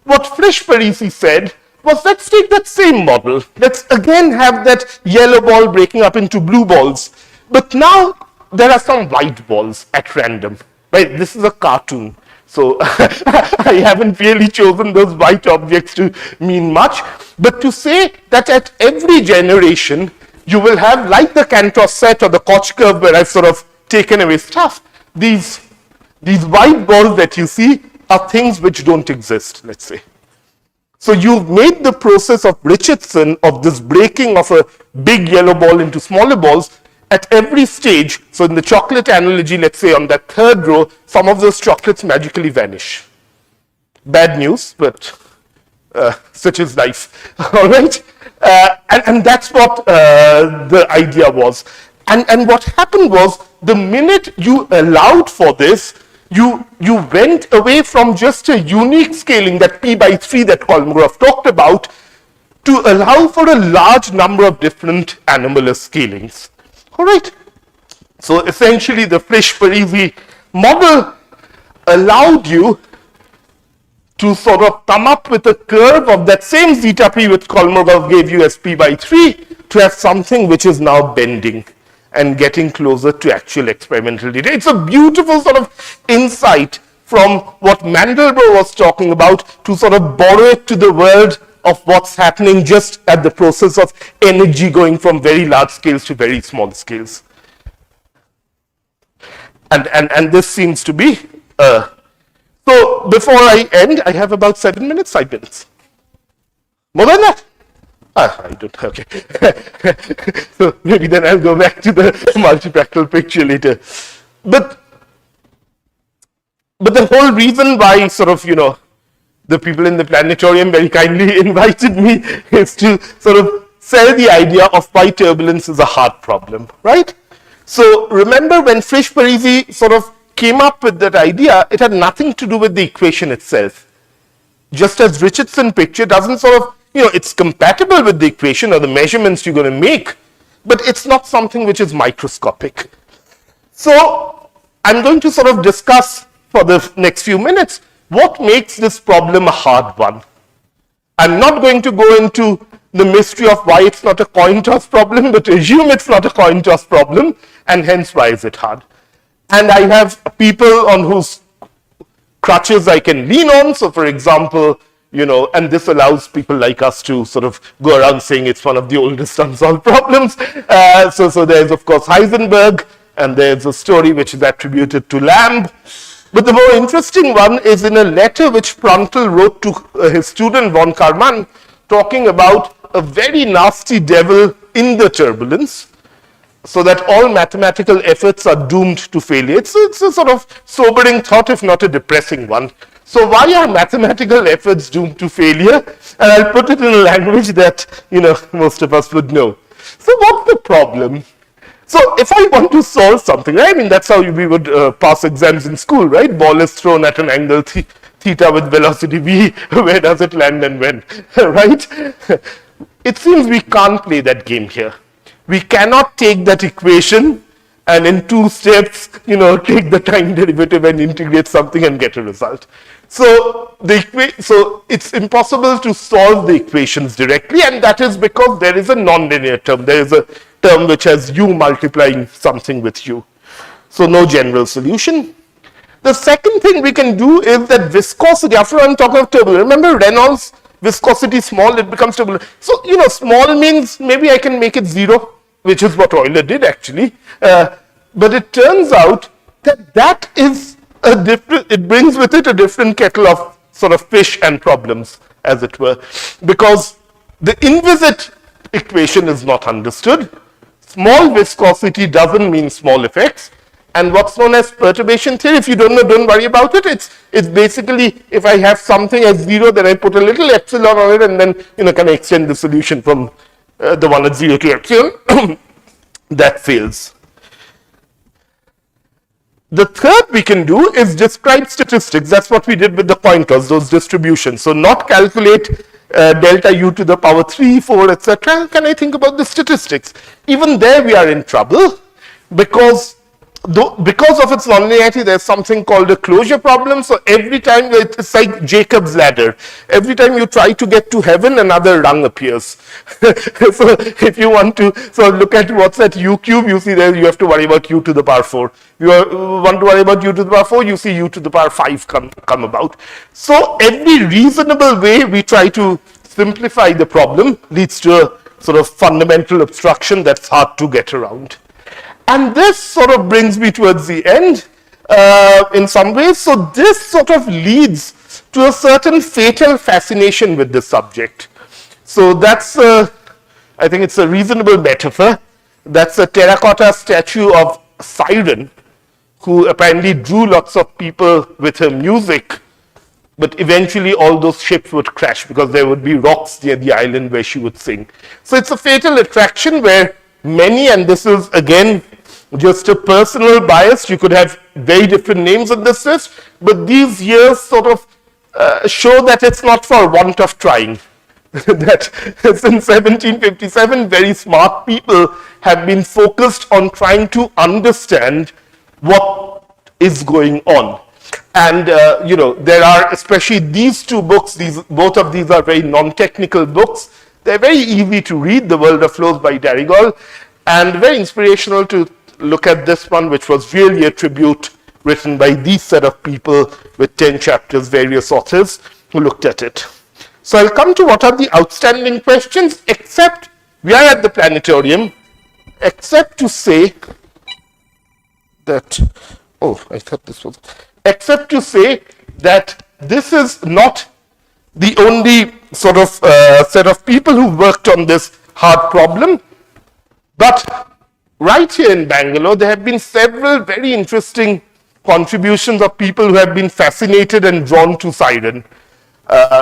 What Frisch Parisi said was, let's take that same model. Let's again have that yellow ball breaking up into blue balls. But now there are some white balls at random. Right? This is a cartoon. So I haven't really chosen those white objects to mean much. But to say that at every generation, you will have, like the Cantor set or the Koch curve where I've sort of taken away stuff, these white balls that you see are things which don't exist, let's say. So you've made the process of Richardson, of this breaking of a big yellow ball into smaller balls, at every stage. So in the chocolate analogy, let's say on that third row, some of those chocolates magically vanish. Bad news, but such is life. All right? And that's what the idea was. And what happened was, the minute you allowed for this, you went away from just a unique scaling, that p/3 that Kolmogorov talked about, to allow for a large number of different anomalous scalings. All right. So essentially, the Frisch-Parisi model allowed you to sort of come up with a curve of that same zeta p which Kolmogorov gave you as p/3 to have something which is now bending and getting closer to actual experimental data. It's a beautiful sort of insight from what Mandelbrot was talking about to sort of borrow it to the world of what's happening just at the process of energy going from very large scales to very small scales. And this seems to be, so before I end, I have about 7 minutes, 5 minutes. More than that? I don't, okay. So maybe then I'll go back to the multifractal picture later. But the whole reason why sort of, the people in the planetarium very kindly invited me is to sort of sell the idea of why turbulence is a hard problem, right? So remember when Frisch-Parisi sort of came up with that idea, it had nothing to do with the equation itself. Just as Richardson picture doesn't sort of, it's compatible with the equation or the measurements you're going to make, but it's not something which is microscopic. So I'm going to sort of discuss for the next few minutes what makes this problem a hard one. I'm not going to go into the mystery of why it's not a coin toss problem, but assume it's not a coin toss problem, and hence why is it hard. And I have people on whose crutches I can lean on. So for example, and this allows people like us to sort of go around saying it's one of the oldest unsolved problems. So there's of course Heisenberg, and there's a story which is attributed to Lamb. But the more interesting one is in a letter which Pruntle wrote to his student von Karman, talking about a very nasty devil in the turbulence, so that all mathematical efforts are doomed to failure. It's a sort of sobering thought, if not a depressing one. So why are mathematical efforts doomed to failure? And I'll put it in a language that, most of us would know. So what's the problem? So if I want to solve something, I mean, that's how we would pass exams in school, right? Ball is thrown at an angle theta with velocity v, where does it land and when, right? It seems we can't play that game here. We cannot take that equation and in 2 steps, take the time derivative and integrate something and get a result. So it's impossible to solve the equations directly, and that is because there is a nonlinear term. There is a term which has u multiplying something with u. So no general solution. The second thing we can do is that viscosity, after I'm talking of turbulence, remember Reynolds, viscosity small, it becomes turbulent. So, small means maybe I can make it 0, which is what Euler did actually. But it turns out that is it brings with it a different kettle of sort of fish and problems, as it were, because the inviscid equation is not understood. Small viscosity doesn't mean small effects. And what's known as perturbation theory, if you don't know, don't worry about it. It's basically, if I have something as 0, then I put a little epsilon on it, and then, can I extend the solution from the one at 0 to epsilon. That fails. The third we can do is describe statistics. That's what we did with the pointers, those distributions. So not calculate delta u to the power 3, 4, etc. Can I think about the statistics? Even there we are in trouble, because of its nonlinearity, there's something called a closure problem. So every time, it's like Jacob's ladder. Every time you try to get to heaven, another rung appears. So if you want to look at what's at u cube, you see there you have to worry about u to the power 4. You want to worry about u to the power 4, you see u to the power 5 come about. So every reasonable way we try to simplify the problem leads to a sort of fundamental obstruction that's hard to get around. And this sort of brings me towards the end in some ways. So this sort of leads to a certain fatal fascination with the subject. So that's, I think it's a reasonable metaphor. That's a terracotta statue of Siren, who apparently drew lots of people with her music, but eventually all those ships would crash because there would be rocks near the island where she would sing. So it's a fatal attraction where many, and this is again just a personal bias, you could have very different names on this list, but these years sort of show that it's not for want of trying. That since 1757, very smart people have been focused on trying to understand what is going on. And there are, especially these 2 books, both of these are very non-technical books. They're very easy to read, The World of Flows by Darigol, and very inspirational to look at this one, which was really a tribute written by these set of people with 10 chapters, various authors who looked at it. So I'll come to what are the outstanding questions, except we are at the planetarium, except to say that, except to say that this is not the only sort of set of people who worked on this hard problem, but right here in Bangalore, there have been several very interesting contributions of people who have been fascinated and drawn to Siren.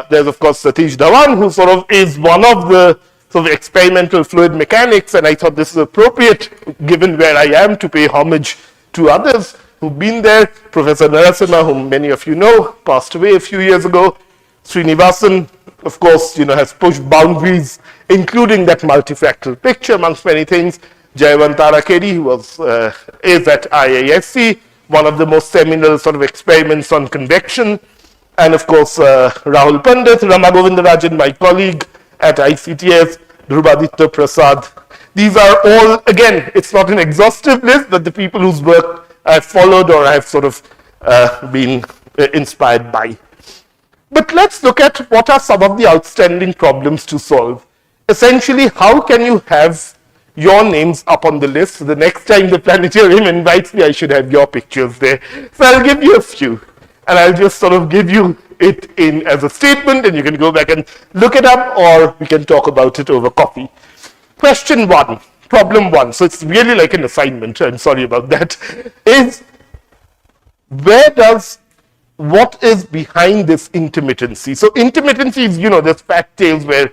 There's of course Satish Dhawan, who sort of is one of the sort of experimental fluid mechanics, and I thought this is appropriate given where I am to pay homage to others who've been there. Professor Narasimha, whom many of you know, passed away a few years ago. Srinivasan, of course, has pushed boundaries, including that multifractal picture, amongst many things. Jayavantara Kedi, who is at IISc, one of the most seminal sort of experiments on convection. And of course, Rahul Pandit, Rama Govindarajan, my colleague at ICTS, Dhrubaditya Prasad. These are all, again, it's not an exhaustive list, but the people whose work I've followed or I've sort of been inspired by. But let's look at what are some of the outstanding problems to solve. Essentially, how can you have your names up on the list? So the next time the Planetarium invites me, I should have your pictures there. So I'll give you a few, and I'll just sort of give you it in as a statement, and you can go back and look it up, or we can talk about it over coffee. Question 1, problem 1, so it's really like an assignment, I'm sorry about that, is what is behind this intermittency? So intermittency is, there's fat tails where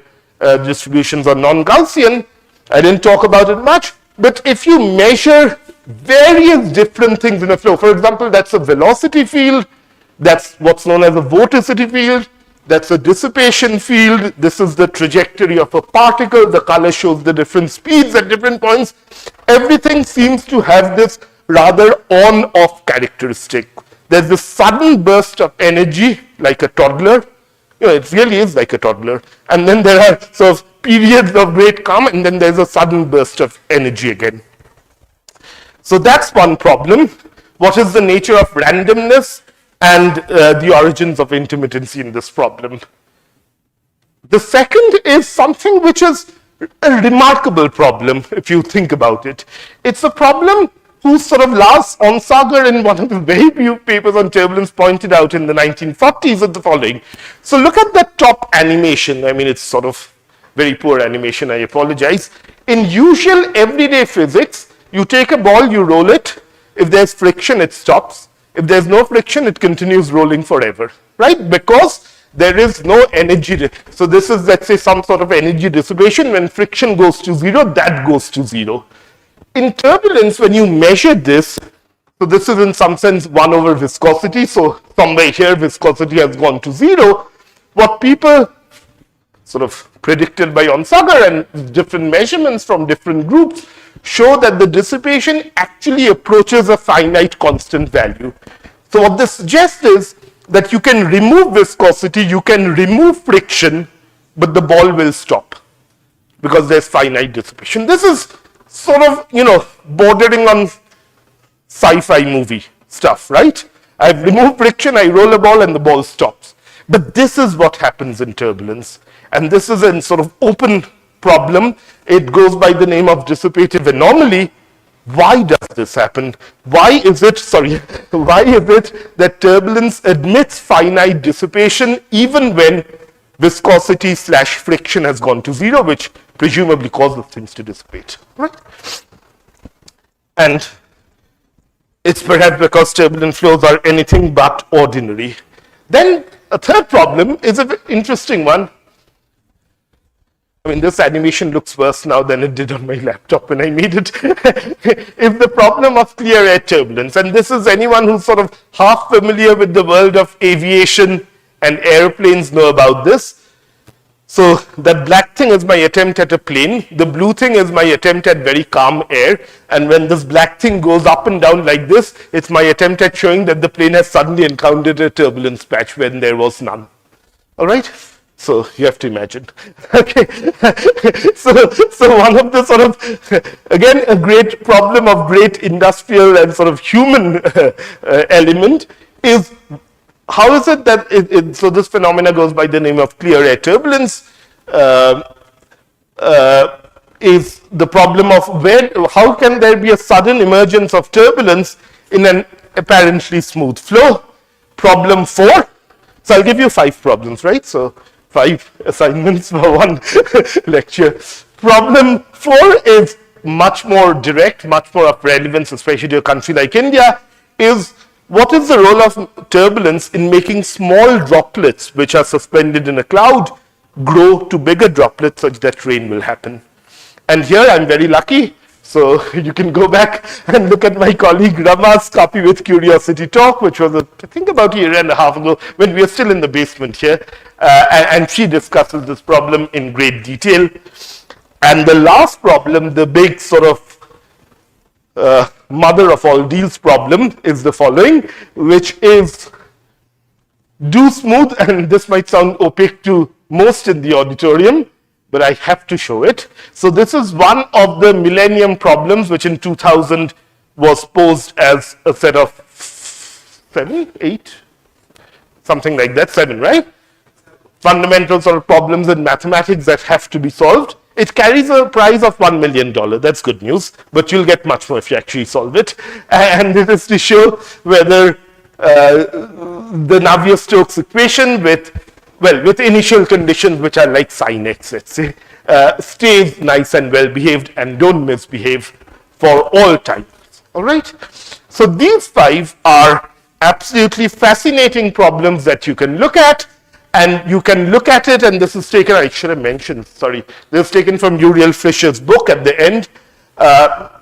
distributions are non-Gaussian. I didn't talk about it much, but if you measure various different things in a flow, for example, that's a velocity field, that's what's known as a vorticity field, that's a dissipation field, this is the trajectory of a particle, the color shows the different speeds at different points. Everything seems to have this rather on-off characteristic. There's this sudden burst of energy, like a toddler. It really is like a toddler. And then there are sort of periods of great calm, and then there's a sudden burst of energy again. So that's one problem. What is the nature of randomness and the origins of intermittency in this problem? The second is something which is a remarkable problem, if you think about it. It's a problem whose sort of Lars Onsager, in one of the very few papers on turbulence, pointed out in the 1940s is the following. So look at that top animation. I mean, it's sort of very poor animation, I apologize. In usual everyday physics, you take a ball, you roll it. If there's friction, it stops. If there's no friction, it continues rolling forever, right? Because there is no energy. So this is, let's say, some sort of energy dissipation. When friction goes to zero, that goes to zero. In turbulence, when you measure this, so this is in some sense 1 over viscosity. So somewhere here, viscosity has gone to zero. What people sort of predicted by Onsager and different measurements from different groups show that the dissipation actually approaches a finite constant value. So what this suggests is that you can remove viscosity, you can remove friction, but the ball will stop because there's finite dissipation. This is sort of, bordering on sci-fi movie stuff, right? I've removed friction, I roll a ball and the ball stops. But this is what happens in turbulence. And this is a sort of open problem. It goes by the name of dissipative anomaly. Why does this happen? Why is it that turbulence admits finite dissipation even when viscosity / friction has gone to zero, which presumably causes things to dissipate, right? And it's perhaps because turbulent flows are anything but ordinary. Then a third problem is an interesting one. I mean, this animation looks worse now than it did on my laptop when I made it. Is the problem of clear air turbulence. And this is anyone who's sort of half familiar with the world of aviation and airplanes know about this. So that black thing is my attempt at a plane. The blue thing is my attempt at very calm air. And when this black thing goes up and down like this, it's my attempt at showing that the plane has suddenly encountered a turbulence patch when there was none. All right? So you have to imagine. Okay. So one of the sort of, again, a great problem of great industrial and sort of human element is, how is it that so this phenomena goes by the name of clear air turbulence, is the problem of how can there be a sudden emergence of turbulence in an apparently smooth flow? Problem 4. So I'll give you 5 problems, right? So 5 assignments for 1 lecture. Problem 4 is much more direct, much more of relevance, especially to a country like India, is what is the role of turbulence in making small droplets which are suspended in a cloud grow to bigger droplets such that rain will happen? And here I'm very lucky. So you can go back and look at my colleague Rama's Kaapi with Kuriosity talk, which was, I think, about a year and a half ago when we were still in the basement here. And she discusses this problem in great detail. And the last problem, the big sort of mother of all deals problem, is the following, which is do smooth, and this might sound opaque to most in the auditorium, but I have to show it. So this is one of the millennium problems, which in 2000 was posed as a set of 7, 8 something like that, 7, right? Fundamental sort of problems in mathematics that have to be solved. It carries a prize of $1 million. That's good news, but you'll get much more if you actually solve it. And it is to show whether the Navier-Stokes equation with initial conditions which are like sin x, let's say, stays nice and well behaved and don't misbehave for all times. All right? So these 5 are absolutely fascinating problems that you can look at, and you can look at it, and this is taken, I should have mentioned, sorry, this is taken from Uriel Fischer's book at the end.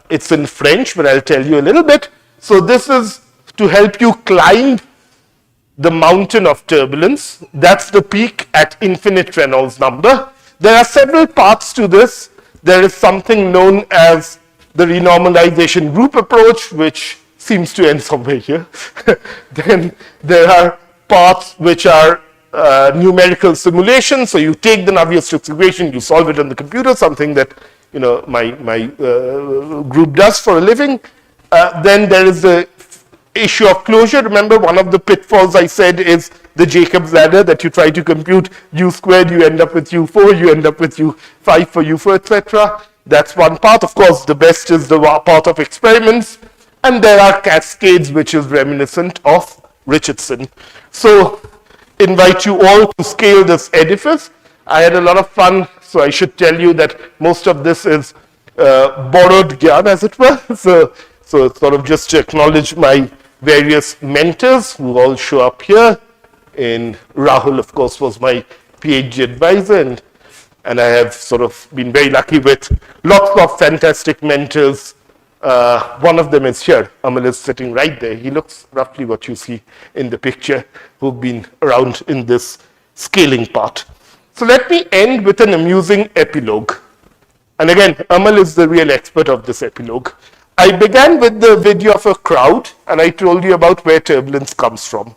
It's in French, but I'll tell you a little bit. So this is to help you climb the mountain of turbulence. That's the peak at infinite Reynolds number. There are several parts to this. There is something known as the renormalization group approach, which seems to end somewhere here. Then there are parts which are numerical simulation. So you take the Navier-Stokes equation, you solve it on the computer, something that my group does for a living. Then there is the issue of closure. Remember, one of the pitfalls I said is the Jacob's ladder, that you try to compute u squared, you end up with u4, you end up with u5 for u4, etc. That's one part. Of course, the best is the part of experiments. And there are cascades, which is reminiscent of Richardson. So, invite you all to scale this edifice. I had a lot of fun, so I should tell you that most of this is borrowed gyan, as it were. So sort of just to acknowledge my various mentors who all show up here. And Rahul, of course, was my PhD advisor, and I have sort of been very lucky with lots of fantastic mentors. One of them is here. Amal is sitting right there. He looks roughly what you see in the picture, who've been around in this scaling part. So let me end with an amusing epilogue. And again, Amal is the real expert of this epilogue. I began with the video of a crowd, and I told you about where turbulence comes from,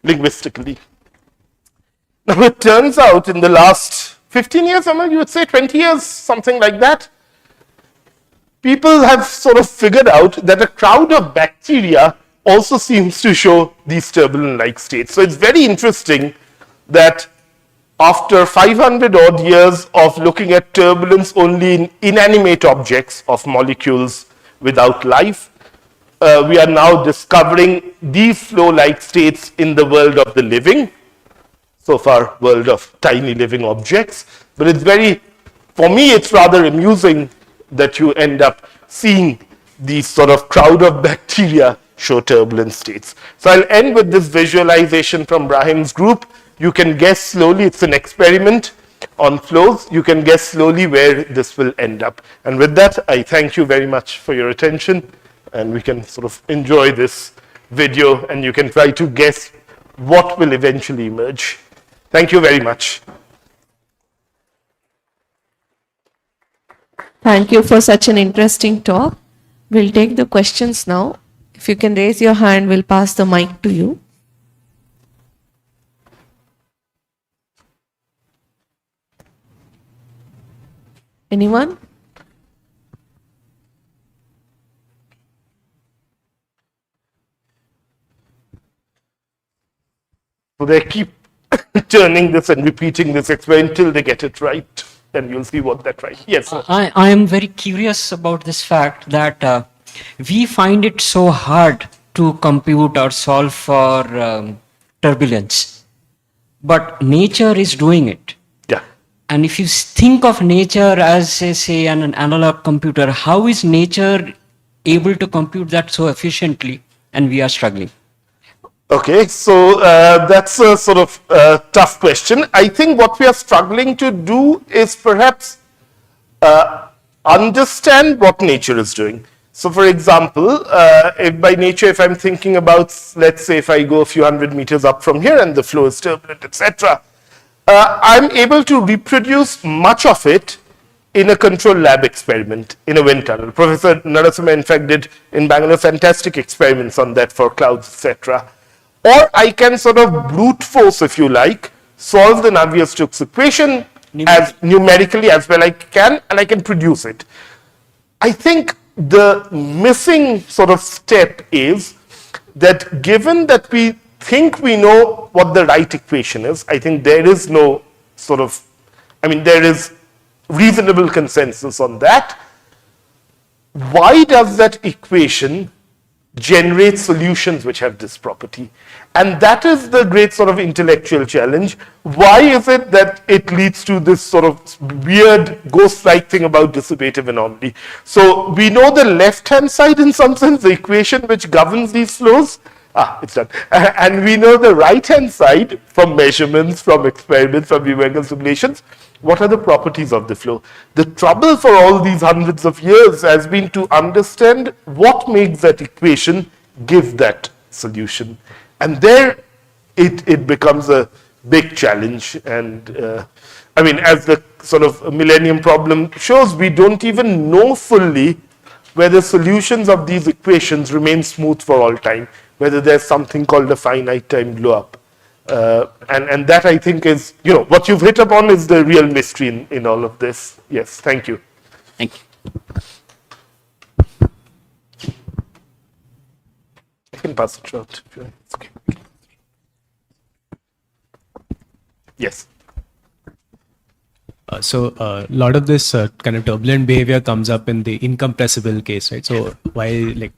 linguistically. Now, it turns out in the last 15 years, Amal, you would say 20 years, something like that, people have sort of figured out that a crowd of bacteria also seems to show these turbulent-like states. So it's very interesting that after 500 odd years of looking at turbulence only in inanimate objects of molecules without life, we are now discovering these flow-like states in the world of the living. So far, world of tiny living objects. But it's for me, it's rather amusing that you end up seeing these sort of crowd of bacteria show turbulent states. So I'll end with this visualization from Brahim's group. You can guess slowly, it's an experiment on flows. You can guess slowly where this will end up. And with that, I thank you very much for your attention. And we can sort of enjoy this video, and you can try to guess what will eventually emerge. Thank you very much. Thank you for such an interesting talk. We'll take the questions now. If you can raise your hand, we'll pass the mic to you. Anyone? So they keep turning this and repeating this experiment until they get it right, and you'll see what that right. Yes, sir. I am very curious about this fact that we find it so hard to compute or solve for turbulence, but nature is doing it. Yeah. And if you think of nature as, say, an analog computer, how is nature able to compute that so efficiently, and we are struggling? Okay, so that's a sort of tough question. I think what we are struggling to do is perhaps understand what nature is doing. So for example, if by nature, if I'm thinking about, let's say if I go a few hundred meters up from here and the flow is turbulent, etc., I'm able to reproduce much of it in a controlled lab experiment in a wind tunnel. Professor Narasimha, in fact, did in Bangalore fantastic experiments on that for clouds, etc. Or I can sort of brute force, if you like, solve the Navier-Stokes equation as numerically as well I can, and I can produce it. I think the missing sort of step is that given that we think we know what the right equation is, I think there is no sort of, there is reasonable consensus on that. Why does that equation generate solutions which have this property? And that is the great sort of intellectual challenge. Why is it that it leads to this sort of weird ghost-like thing about dissipative anomaly? So we know the left-hand side in some sense, the equation which governs these flows. It's done. And we know the right-hand side from measurements, from experiments, from numerical simulations. What are the properties of the flow? The trouble for all these hundreds of years has been to understand what makes that equation give that solution. And there it becomes a big challenge. And as the sort of millennium problem shows, we don't even know fully whether solutions of these equations remain smooth for all time, whether there's something called a finite time blow up. And that I think is, what you've hit upon is the real mystery in all of this. Yes, thank you. Thank you. I can pass it out. It's okay. Yes. So a lot of this kind of turbulent behavior comes up in the incompressible case, right? So why,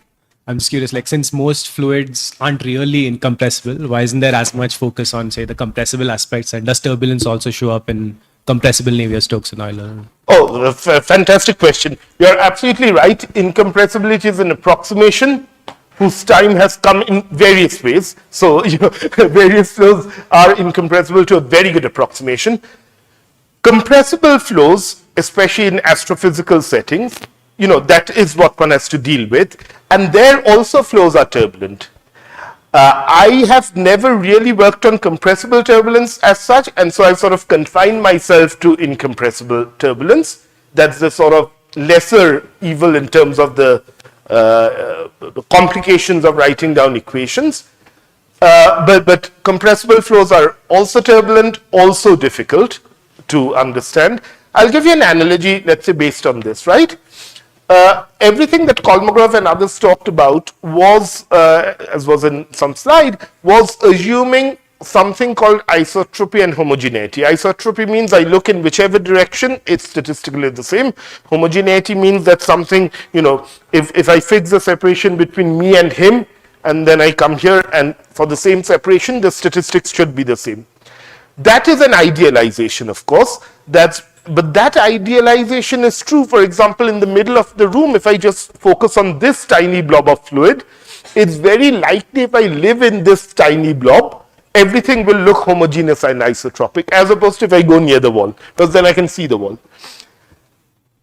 I'm just curious, since most fluids aren't really incompressible, why isn't there as much focus on, say, the compressible aspects? And does turbulence also show up in compressible Navier-Stokes and Euler? Oh, fantastic question. You're absolutely right. Incompressibility is an approximation whose time has come in various ways. So, various flows are incompressible to a very good approximation. Compressible flows, especially in astrophysical settings, that is what one has to deal with. And there also flows are turbulent. I have never really worked on compressible turbulence as such, and so I've sort of confined myself to incompressible turbulence. That's the sort of lesser evil in terms of the complications of writing down equations. But compressible flows are also turbulent, also difficult to understand. I'll give you an analogy, let's say, based on this, right? Everything that Kolmogorov and others talked about was, as was in some slide, was assuming something called isotropy and homogeneity. Isotropy means I look in whichever direction, it's statistically the same. Homogeneity means that something, if I fix the separation between me and him, and then I come here, and for the same separation, the statistics should be the same. That is an idealization, of course. But that idealization is true, for example, in the middle of the room. If I just focus on this tiny blob of fluid, it's very likely if I live in this tiny blob, everything will look homogeneous and isotropic, as opposed to if I go near the wall, because then I can see the wall.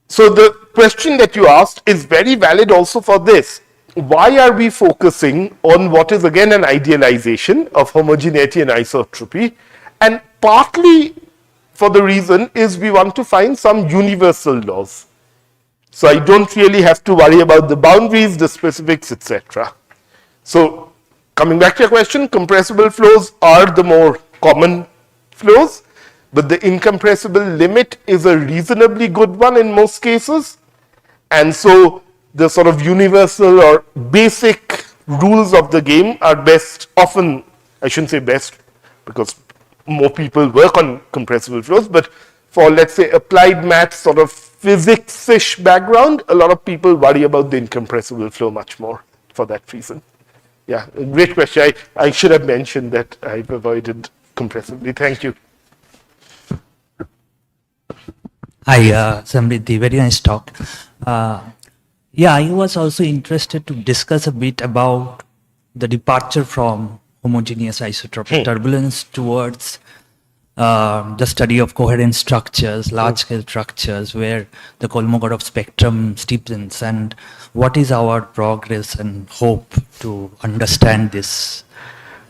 So the question that you asked is very valid also for this. Why are we focusing on what is again an idealization of homogeneity and isotropy? And partly for the reason is we want to find some universal laws. So I don't really have to worry about the boundaries, the specifics, etc. So coming back to your question, compressible flows are the more common flows, but the incompressible limit is a reasonably good one in most cases. And so the sort of universal or basic rules of the game are best, often, I shouldn't say best, because more people work on compressible flows, but for, let's say, applied math sort of physics-ish background, a lot of people worry about the incompressible flow much more for that reason. Yeah, great question. I should have mentioned that I've avoided compressively. Thank you. Hi, Samriddhi, very nice talk. I was also interested to discuss a bit about the departure from homogeneous isotropic turbulence towards the study of coherent structures, large-scale structures, where the Kolmogorov spectrum steepens, and what is our progress and hope to understand this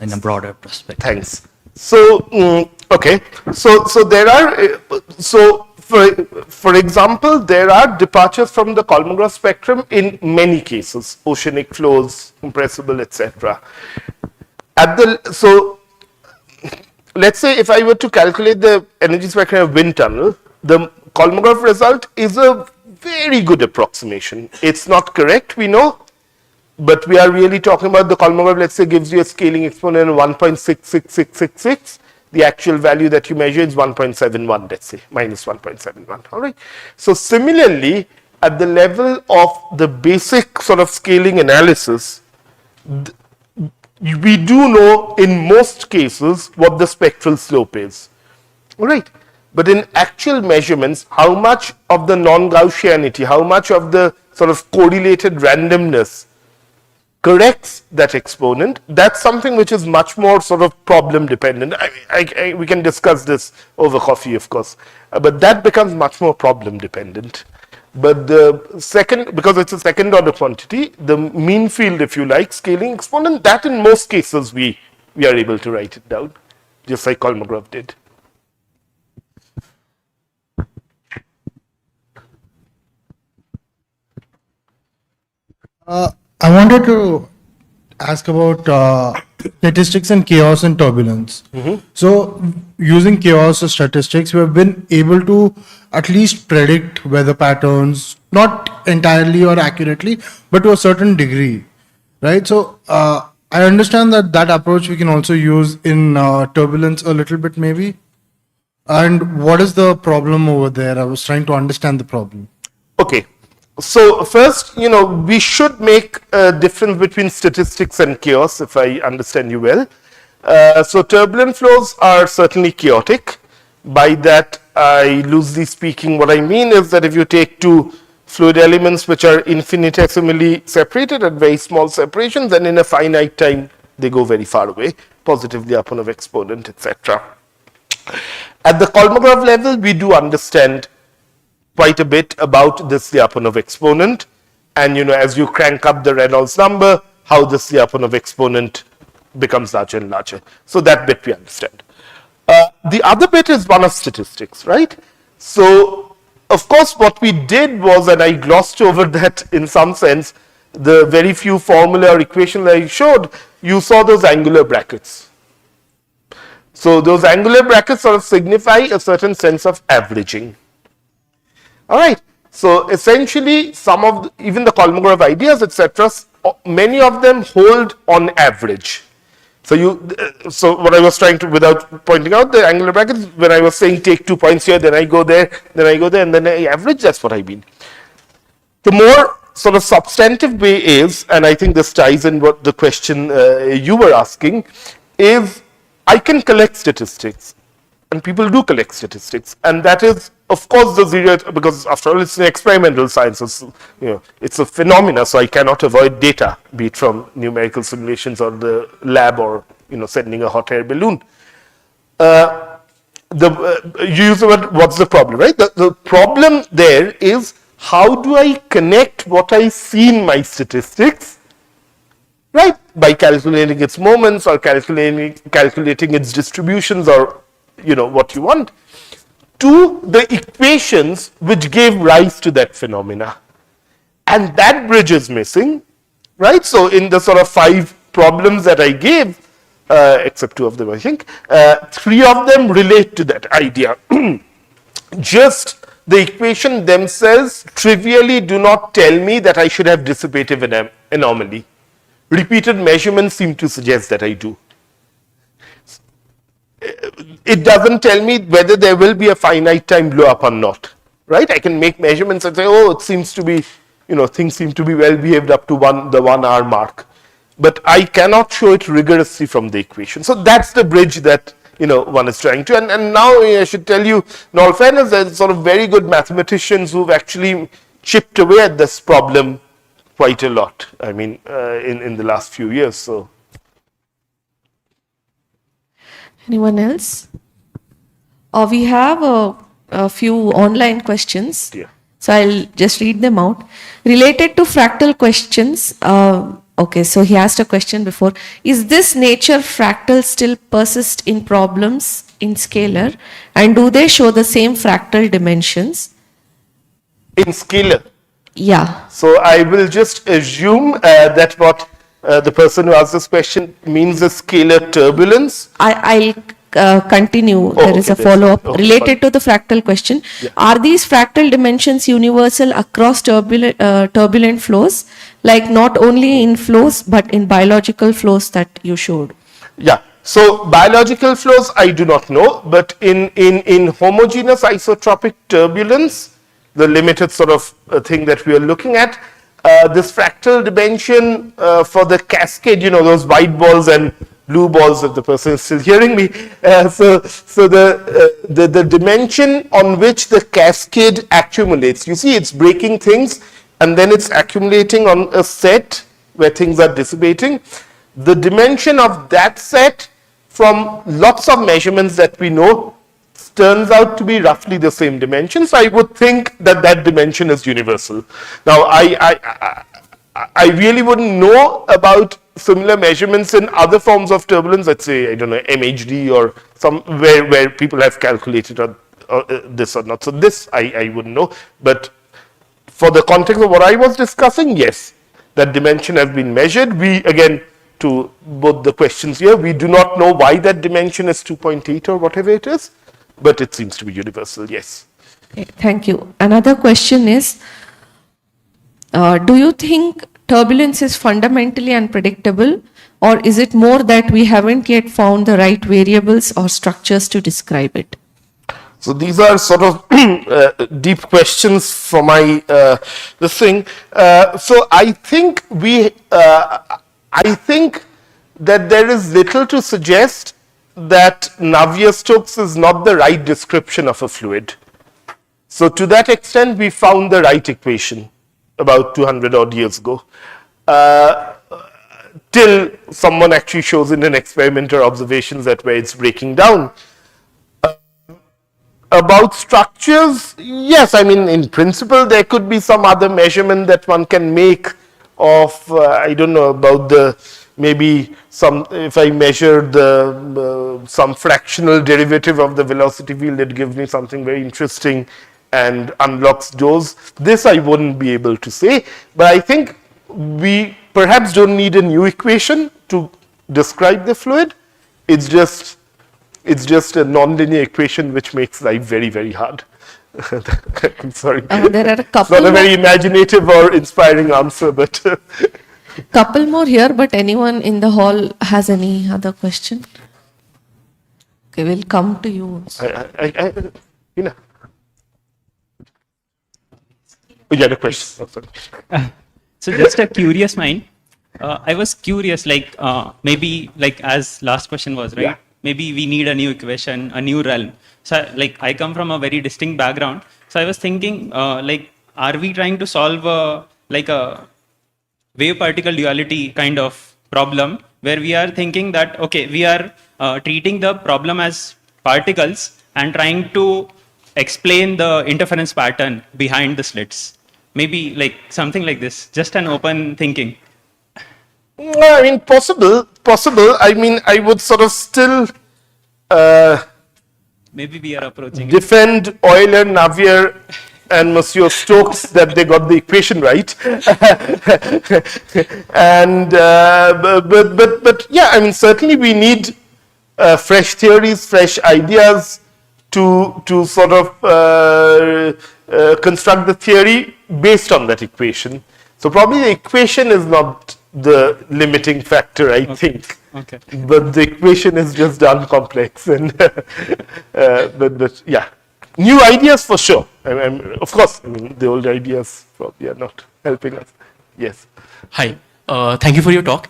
in a broader perspective? Thanks. So, okay. So there are, for example, there are departures from the Kolmogorov spectrum in many cases, oceanic flows, compressible, etc. So let's say if I were to calculate the energy spectrum of wind tunnel, the Kolmogorov result is a very good approximation. It's not correct, we know, but we are really talking about the Kolmogorov, let's say, gives you a scaling exponent of 1.66666. The actual value that you measure is 1.71, let's say, minus 1.71. All right. So similarly, at the level of the basic sort of scaling analysis, we do know in most cases what the spectral slope is. All right. But in actual measurements, how much of the non-Gaussianity, how much of the sort of correlated randomness corrects that exponent, that's something which is much more sort of problem dependent. We can discuss this over coffee, of course, but that becomes much more problem dependent. But the second, because it's a second order quantity, the mean field, if you like, scaling exponent, that in most cases we are able to write it down, just like Kolmogorov did. I wanted to ask about statistics and chaos and turbulence. So, using chaos or statistics, we have been able to at least predict weather patterns, not entirely or accurately, but to a certain degree, right? So, I understand that approach we can also use in turbulence a little bit, maybe. And what is the problem over there? I was trying to understand the problem. Okay. So first, we should make a difference between statistics and chaos, if I understand you well. So turbulent flows are certainly chaotic. By that, I loosely speaking, what I mean is that if you take two fluid elements which are infinitesimally separated at very small separations, then in a finite time, they go very far away, positive Lyapunov exponent, etc. At the Kolmogorov level, we do understand quite a bit about this Lyapunov exponent, and as you crank up the Reynolds number, how this Lyapunov exponent becomes larger and larger. So that bit we understand. The other bit is one of statistics, right? So of course what we did was, and I glossed over that in some sense, the very few formula or equation that I showed, you saw those angular brackets. So those angular brackets sort of signify a certain sense of averaging. All right. So essentially, some of even the Kolmogorov ideas, etc., many of them hold on average. So so what I was trying to, without pointing out the angular brackets, when I was saying take 2 points here, then I go there, then I go there, and then I average. That's what I mean. The more sort of substantive way is, and I think this ties in what the question you were asking, is I can collect statistics, and people do collect statistics, and that is, of course, the zero, because after all, it's an experimental science. It's a phenomena, so I cannot avoid data, be it from numerical simulations or the lab, or sending a hot air balloon. You use the word, what's the problem, right? The problem there is, how do I connect what I see in my statistics, right, by calculating its moments or calculating its distributions, or what you want, to the equations which gave rise to that phenomena. And that bridge is missing, right? So in the sort of 5 problems that I gave, except 2 of them I think, 3 of them relate to that idea. Just the equation themselves trivially do not tell me that I should have dissipative anomaly. Repeated measurements seem to suggest that I do. It doesn't tell me whether there will be a finite time blow up or not, right? I can make measurements and say, oh, it seems to be, things seem to be well behaved up to the 1 hour mark. But I cannot show it rigorously from the equation. So that's the bridge that, one is trying to. And now I should tell you, in all fairness, there's sort of very good mathematicians who've actually chipped away at this problem quite a lot, I mean, in the last few years. So. Anyone else? We have a few online questions. Yeah. So I'll just read them out. Related to fractal questions, okay, so he asked a question before. Is this nature fractal still persist in problems in scalar? And do they show the same fractal dimensions? In scalar? Yeah. So I will just assume that what the person who asked this question means a scalar turbulence. I'll continue. There is a follow-up related to the fractal question. Yeah. Are these fractal dimensions universal across turbulent flows? like not only in flows but in biological flows that you showed? Yeah. So biological flows, I do not know, but in homogeneous isotropic turbulence, the limited sort of thing that we are looking at, this fractal dimension for the cascade, those white balls and blue balls, if the person is still hearing me. So the dimension on which the cascade accumulates, you see it's breaking things and then it's accumulating on a set where things are dissipating. The dimension of that set from lots of measurements that we know turns out to be roughly the same dimension. So I would think that that dimension is universal. Now, I really wouldn't know about similar measurements in other forms of turbulence, let's say, I don't know, MHD or somewhere where people have calculated this or not. So this I wouldn't know. But for the context of what I was discussing, yes, that dimension has been measured. We, again, to both the questions here, we do not know why that dimension is 2.8 or whatever it is, but it seems to be universal, yes. Okay, thank you. Another question is, do you think turbulence is fundamentally unpredictable, or is it more that we haven't yet found the right variables or structures to describe it? So these are sort of deep questions for my this thing. So I think I think that there is little to suggest that Navier-Stokes is not the right description of a fluid. So to that extent, we found the right equation about 200 odd years ago. Till someone actually shows in an experiment or observations that where it's breaking down. About structures, yes, I mean, in principle, there could be some other measurement that one can make of, I don't know, about maybe some, if I measure some fractional derivative of the velocity field, it gives me something very interesting and unlocks doors. This I wouldn't be able to say, but I think we perhaps don't need a new equation to describe the fluid. It's just a nonlinear equation which makes life very, very hard. I'm sorry. There are a couple It's not a more. very imaginative or inspiring answer, but Couple more here, but anyone in the hall has any other question? Okay, we'll come to you. you know. Oh, yeah, the question. Oh, sorry. So just a curious mind. I was curious, like maybe like as last question was, right? Yeah. Maybe we need a new equation, a new realm. So like I come from a very distinct background. So I was thinking like, are we trying to solve a wave particle duality kind of problem where we are thinking that, okay, we are treating the problem as particles and trying to explain the interference pattern behind the slits. Maybe like something like this, just an open thinking. I mean, possible. I mean, I would sort of still Maybe we are approaching it. defend Euler, Navier, and Monsieur Stokes that they got the equation right. And but yeah, I mean, certainly we need fresh theories, fresh ideas to sort of construct the theory based on that equation. So probably the equation is not the limiting factor, I think. Okay. But the equation is just darn complex, and but yeah, new ideas for sure. Of course, I mean the old ideas probably are not helping us. Yes. Hi, thank you for your talk.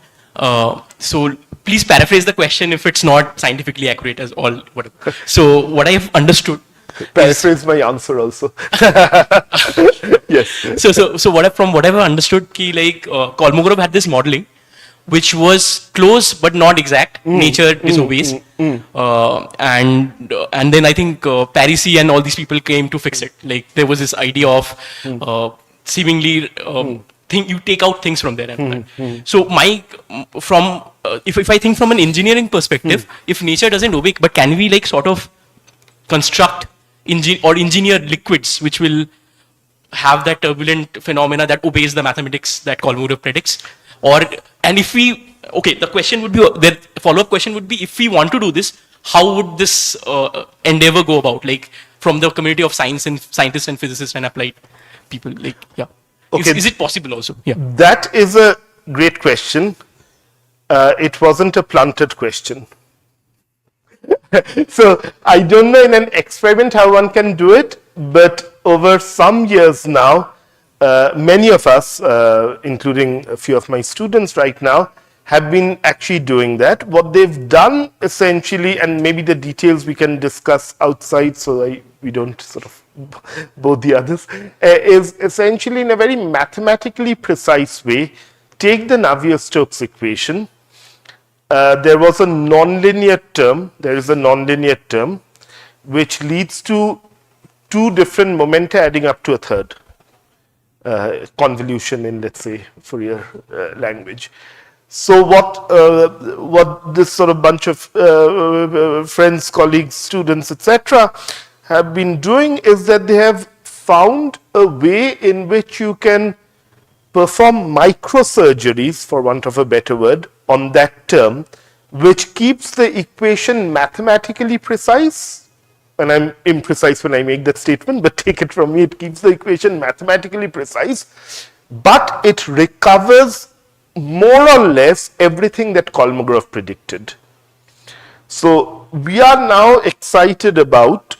So please paraphrase the question if it's not scientifically accurate as all whatever. So what I have understood. Paraphrase my answer also. Yes. So from whatever I understood, ki like Kolmogorov had this modeling, which was close but not exact. Nature disobeys, and then I think Parisi and all these people came to fix it. Like there was this idea of seemingly you take out things from there. So if I think from an engineering perspective, if nature doesn't obey, but can we like sort of construct engineer liquids which will have that turbulent phenomena that obeys the mathematics that Kolmogorov predicts? The question would be, the follow-up question would be, if we want to do this, how would this endeavor go about, like from the community of science and scientists and physicists and applied people, like, yeah. Okay. Is it possible also? Yeah. That is a great question. It wasn't a planted question. So I don't know in an experiment how one can do it, but over some years now, many of us, including a few of my students right now, have been actually doing that. What they've done essentially, and maybe the details we can discuss outside so we don't sort of bore the others, is essentially in a very mathematically precise way, take the Navier-Stokes equation. There was a nonlinear term, there is a nonlinear term, which leads to two different momenta adding up to a third. Convolution in, let's say, Fourier language. So what this sort of bunch of friends, colleagues, students, etc., have been doing is that they have found a way in which you can perform microsurgeries, for want of a better word, on that term, which keeps the equation mathematically precise. And I'm imprecise when I make that statement, but take it from me, it keeps the equation mathematically precise, but it recovers more or less everything that Kolmogorov predicted. So we are now excited about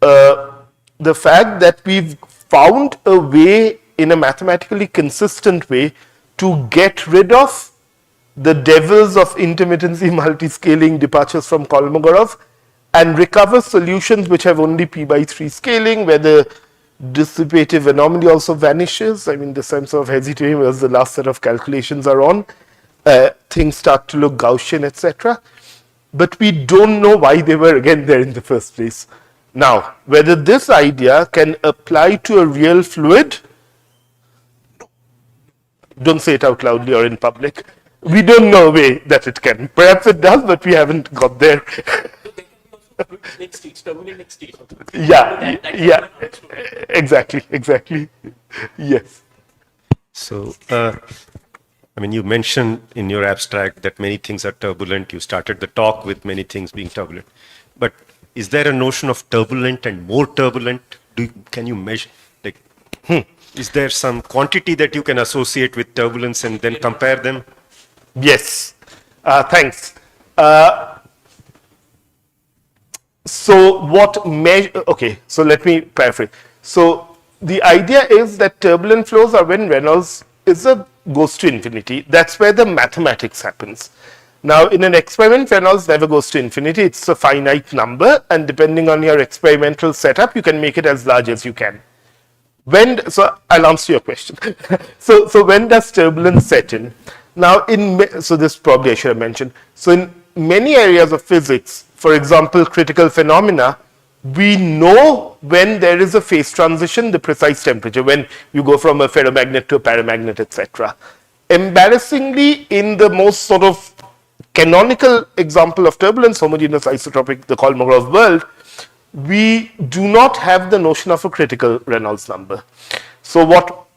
the fact that we've found a way in a mathematically consistent way to get rid of the devils of intermittency, multiscaling, departures from Kolmogorov, and recover solutions which have only p/3 scaling, where the dissipative anomaly also vanishes. I mean, this I'm sort of hesitating as the last set of calculations are on. Things start to look Gaussian, etc. But we don't know why they were again there in the first place. Now, whether this idea can apply to a real fluid, don't say it out loudly or in public. We don't know a way that it can. Perhaps it does, but we haven't got there. Yeah, exactly. Yes. So, I mean, you mentioned in your abstract that many things are turbulent. You started the talk with many things being turbulent. But is there a notion of turbulent and more turbulent? Can you measure? Like, is there some quantity that you can associate with turbulence and then compare them? Yes. Thanks. So what measure, okay, so let me paraphrase. So the idea is that turbulent flows are when Reynolds goes to infinity. That's where the mathematics happens. Now in an experiment, Reynolds never goes to infinity. It's a finite number, and depending on your experimental setup, you can make it as large as you can. So I'll answer your question. so when does turbulence set in? Now so this probably I should have mentioned. So in many areas of physics, for example, critical phenomena, we know when there is a phase transition, the precise temperature, when you go from a ferromagnet to a paramagnet, etc. Embarrassingly, in the most sort of canonical example of turbulence, homogeneous isotropic, the Kolmogorov world, we do not have the notion of a critical Reynolds number. So what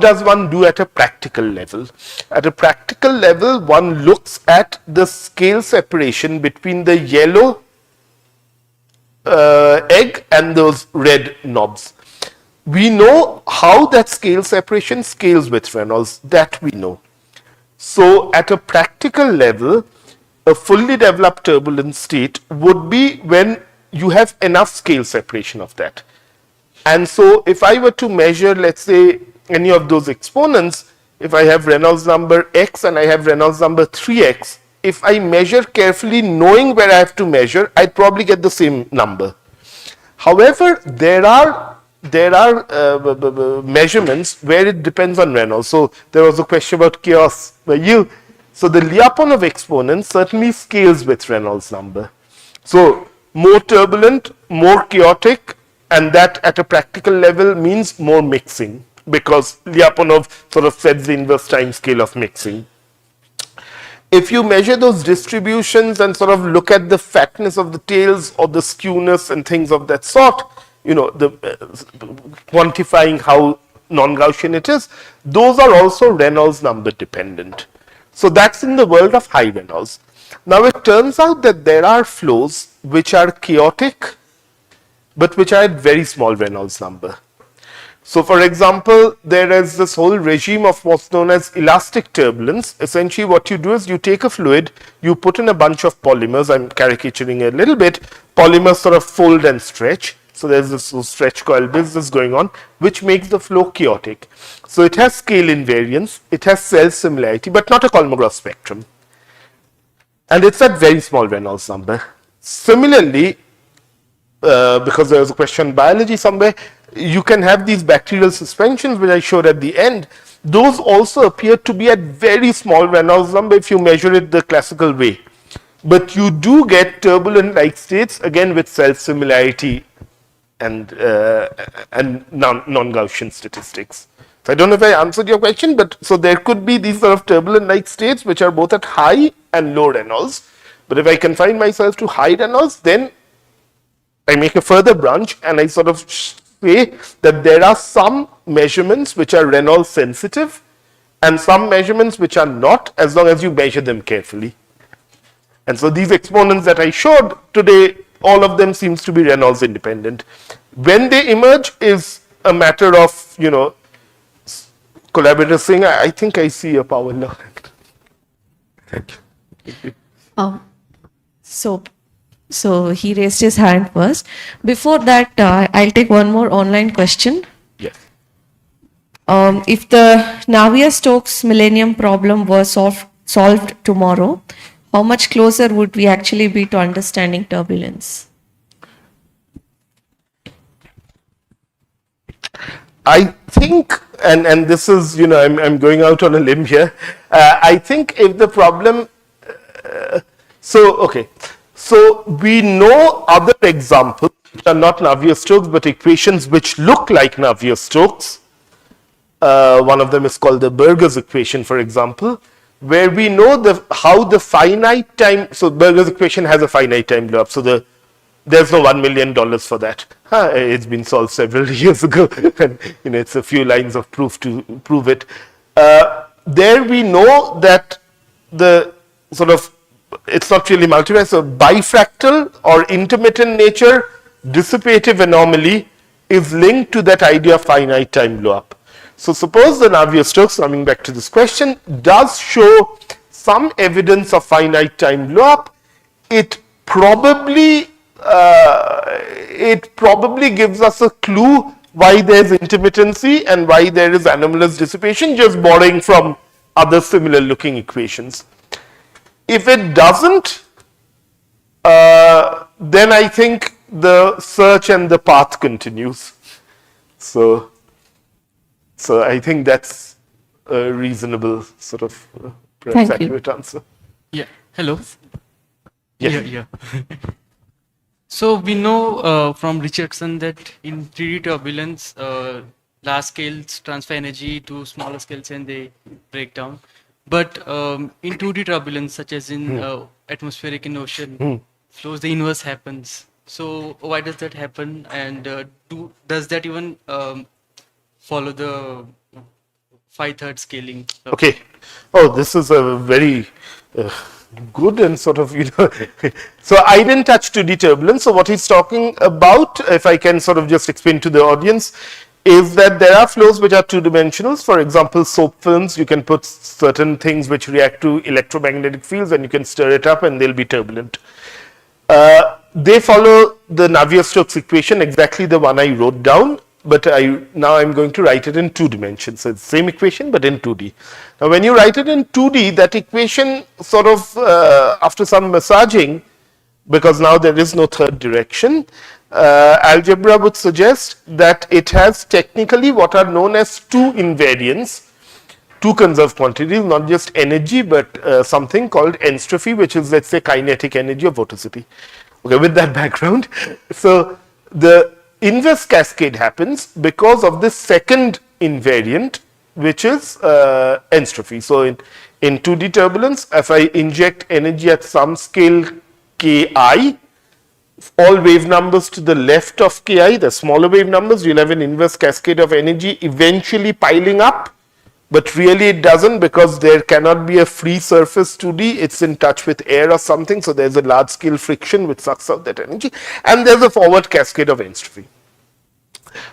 does one do at a practical level? At a practical level, one looks at the scale separation between the yellow egg and those red knobs. We know how that scale separation scales with Reynolds, that we know. So at a practical level, a fully developed turbulent state would be when you have enough scale separation of that. And so if I were to measure, let's say, any of those exponents, if I have Reynolds number x and I have Reynolds number 3x, if I measure carefully knowing where I have to measure, I'd probably get the same number. However, there are measurements where it depends on Reynolds. So there was a question about chaos. So the Lyapunov exponent certainly scales with Reynolds number. So more turbulent, more chaotic, and that at a practical level means more mixing, because Lyapunov sort of sets the inverse time scale of mixing. If you measure those distributions and sort of look at the fatness of the tails or the skewness and things of that sort, you know, quantifying how non-Gaussian it is, those are also Reynolds number dependent. So that's in the world of high Reynolds. Now it turns out that there are flows which are chaotic, but which are at very small Reynolds number. So for example, there is this whole regime of what's known as elastic turbulence. Essentially what you do is you take a fluid, you put in a bunch of polymers, I'm caricaturing a little bit, polymers sort of fold and stretch. So there's this stretch coil business going on, which makes the flow chaotic. So it has scale invariance, it has cell similarity, but not a Kolmogorov spectrum. And it's at very small Reynolds number. Similarly, because there was a question on biology somewhere, you can have these bacterial suspensions, which I showed at the end. Those also appear to be at very small Reynolds number if you measure it the classical way. But you do get turbulent-like states, again with cell similarity and non-Gaussian statistics. So I don't know if I answered your question, but so there could be these sort of turbulent-like states which are both at high and low Reynolds. But if I confine myself to high Reynolds, then I make a further branch and I sort of say that there are some measurements which are Reynolds sensitive and some measurements which are not, as long as you measure them carefully. And so these exponents that I showed today, all of them seems to be Reynolds independent. When they emerge is a matter of, you know, collaborators saying, I think I see a power law. Thank you. So he raised his hand first. Before that, I'll take one more online question. Yes. If the Navier-Stokes millennium problem were solved tomorrow, how much closer would we actually be to understanding turbulence? I think, and this is, you know, I'm going out on a limb here. I think if the problem, so we know other examples which are not Navier-Stokes but equations which look like Navier-Stokes. One of them is called the Burger's equation, for example, where we know how the finite time, so Burger's equation has a finite time blow up, so there's no $1 million for that. It's been solved several years ago, and you know, it's a few lines of proof to prove it. There we know that the sort of, it's not really multivariate, so bifractal or intermittent nature dissipative anomaly is linked to that idea of finite time blow up. So suppose the Navier-Stokes, coming back to this question, does show some evidence of finite time blow up. It probably gives us a clue why there's intermittency and why there is anomalous dissipation, just borrowing from other similar looking equations. If it doesn't, then I think the search and the path continues. So I think that's a reasonable sort of perhaps Thank you. accurate answer. Yeah. Hello. Yes. Yeah. So we know from Richardson that in 3D turbulence, large scales transfer energy to smaller scales and they break down. But in 2D turbulence, such as in atmospheric and ocean flows, the inverse happens. So why does that happen? And does that even follow the 5/3 scaling? Okay. Oh, this is a very good and sort of, you know, so I didn't touch 2D turbulence. So what he's talking about, if I can sort of just explain to the audience, is that there are flows which are two-dimensional. For example, soap films, you can put certain things which react to electromagnetic fields and you can stir it up and they'll be turbulent. They follow the Navier-Stokes equation, exactly the one I wrote down, but now I'm going to write it in 2 dimensions. So it's the same equation, but in 2D. Now, when you write it in 2D, that equation sort of, after some massaging, because now there is no third direction, algebra would suggest that it has technically what are known as 2 invariants, 2 conserved quantities, not just energy, but something called entropy, which is, let's say, kinetic energy or vorticity. Okay, with that background, so the inverse cascade happens because of this second invariant, which is entropy. So in 2D turbulence, if I inject energy at some scale ki, all wave numbers to the left of ki, the smaller wave numbers, you'll have an inverse cascade of energy eventually piling up, but really it doesn't, because there cannot be a free surface 2D, it's in touch with air or something, so there's a large scale friction which sucks out that energy, and there's a forward cascade of entropy.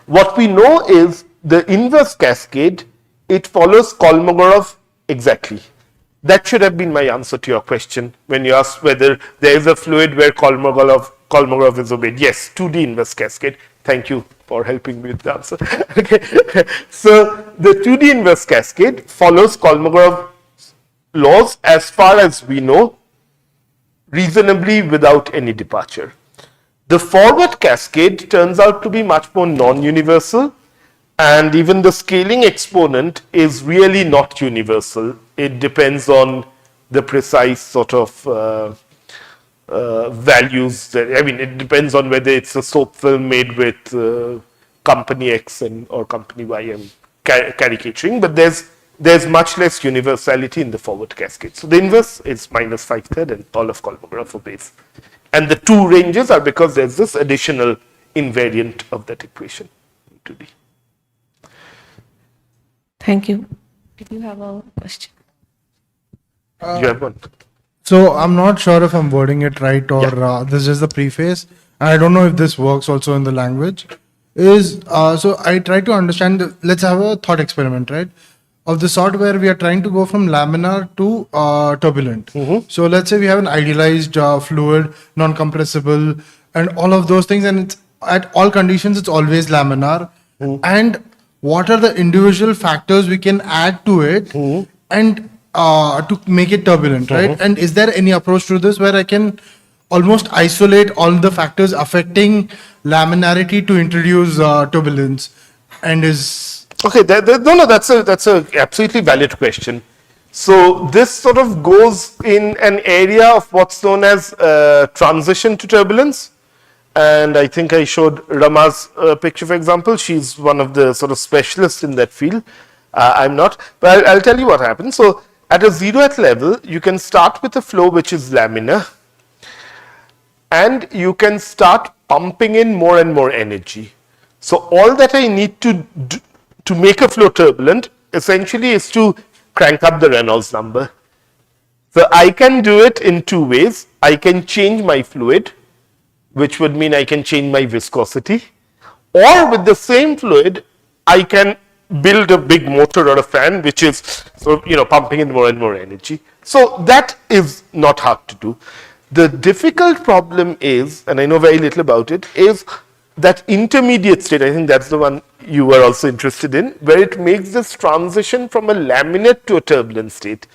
What we know is the inverse cascade, it follows Kolmogorov exactly. That should have been my answer to your question when you asked whether there is a fluid where Kolmogorov is obeyed. Yes, 2D inverse cascade. Thank you for helping me with the answer. Okay. So the 2D inverse cascade follows Kolmogorov laws as far as we know, reasonably without any departure. The forward cascade turns out to be much more non-universal, and even the scaling exponent is really not universal. It depends on the precise sort of values. It depends on whether it's a soap film made with company X or company Y. I'm caricaturing, but there's much less universality in the forward cascade. So the inverse is -5/3 and all of Kolmogorov obeys. And the two ranges are because there's this additional invariant of that equation in 2D. Thank you. Did you have a question? You have one. So I'm not sure if I'm wording it right or this is just the preface. I don't know if this works also in the language. So I try to understand. Let's have a thought experiment, right? Of the sort where we are trying to go from laminar to turbulent. So let's say we have an idealized fluid, non-compressible, and all of those things, and it's at all conditions it's always laminar. And what are the individual factors we can add to it and to make it turbulent, right? And is there any approach to this where I can almost isolate all the factors affecting laminarity to introduce turbulence? And Okay, that's a absolutely valid question. So this sort of goes in an area of what's known as transition to turbulence. And I think I showed Rama's picture, for example. She's one of the sort of specialists in that field. I'm not, but I'll tell you what happens. So at a 0th level, you can start with a flow which is laminar, and you can start pumping in more and more energy. So all that I need to do to make a flow turbulent essentially is to crank up the Reynolds number. So I can do it in two ways. I can change my fluid, which would mean I can change my viscosity, or with the same fluid, I can build a big motor or a fan, which is pumping in more and more energy. So that is not hard to do. The difficult problem is, and I know very little about it, is that intermediate state. I think that's the one you were also interested in, where it makes this transition from a laminate to a turbulent state.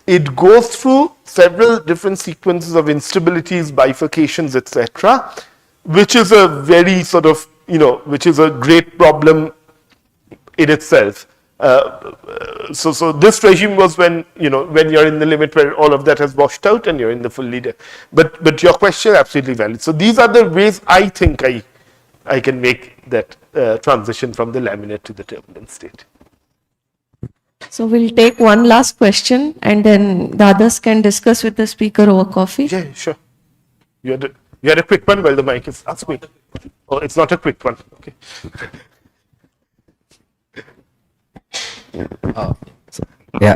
It goes through several different sequences of instabilities, bifurcations, etc., which is a very sort of, which is a great problem in itself. So this regime was when you're in the limit where all of that has washed out and you're in the full leader. But your question is absolutely valid. So these are the ways I think I can make that transition from the laminate to the turbulent state. So we'll take one last question and then the others can discuss with the speaker over coffee. Yeah, sure. You had a quick one while the mic is ask me. Oh, it's not a quick one. Okay.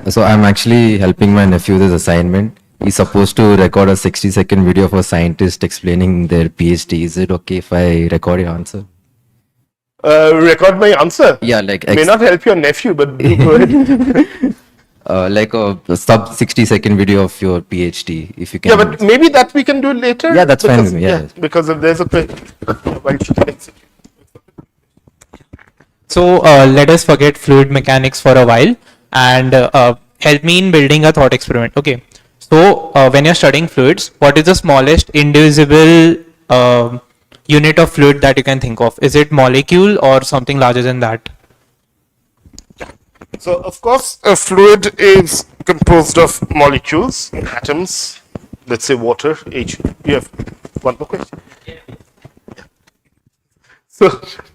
So I'm actually helping my nephew with his assignment. He's supposed to record a 60-second video of a scientist explaining their PhD. Is it okay if I record your answer? Record my answer? Yeah, like... May not help your nephew, but go ahead. Like a sub 60-second video of your PhD, if you can. Yeah, but maybe that we can do later. Yeah, that's fine with me. Yeah. Because if there's a... So let us forget fluid mechanics for a while and help me in building a thought experiment. Okay. So when you're studying fluids, what is the smallest indivisible unit of fluid that you can think of? Is it molecule or something larger than that? So of course, a fluid is composed of molecules, atoms. Let's say water, H. You have one more question?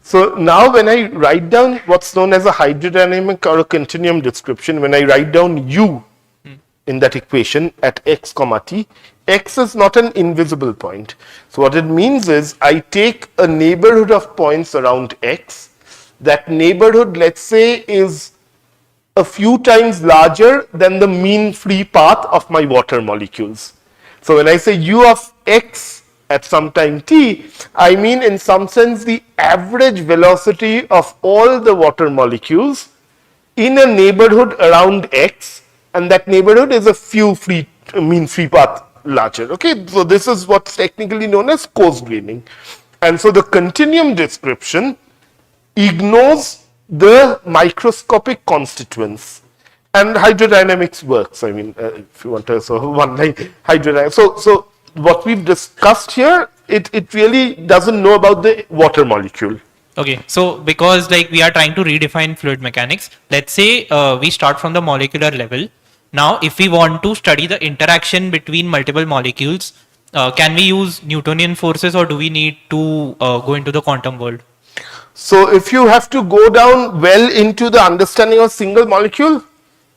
So now when I write down what's known as a hydrodynamic or a continuum description, when I write down U in that equation at x comma t, x is not an invisible point. So what it means is I take a neighborhood of points around x. That neighborhood, let's say, is a few times larger than the mean free path of my water molecules. So when I say U of x at some time t, I mean in some sense the average velocity of all the water molecules in a neighborhood around x, and that neighborhood is a few mean free path larger. Okay, so this is what's technically known as coarse graining. And so the continuum description ignores the microscopic constituents. And hydrodynamics works. I mean, if you want to, so one line hydrodynamics. So what we've discussed here, it really doesn't know about the water molecule. Okay, so because like we are trying to redefine fluid mechanics, let's say we start from the molecular level. Now, if we want to study the interaction between multiple molecules, can we use Newtonian forces, or do we need to go into the quantum world? So if you have to go down well into the understanding of single molecule,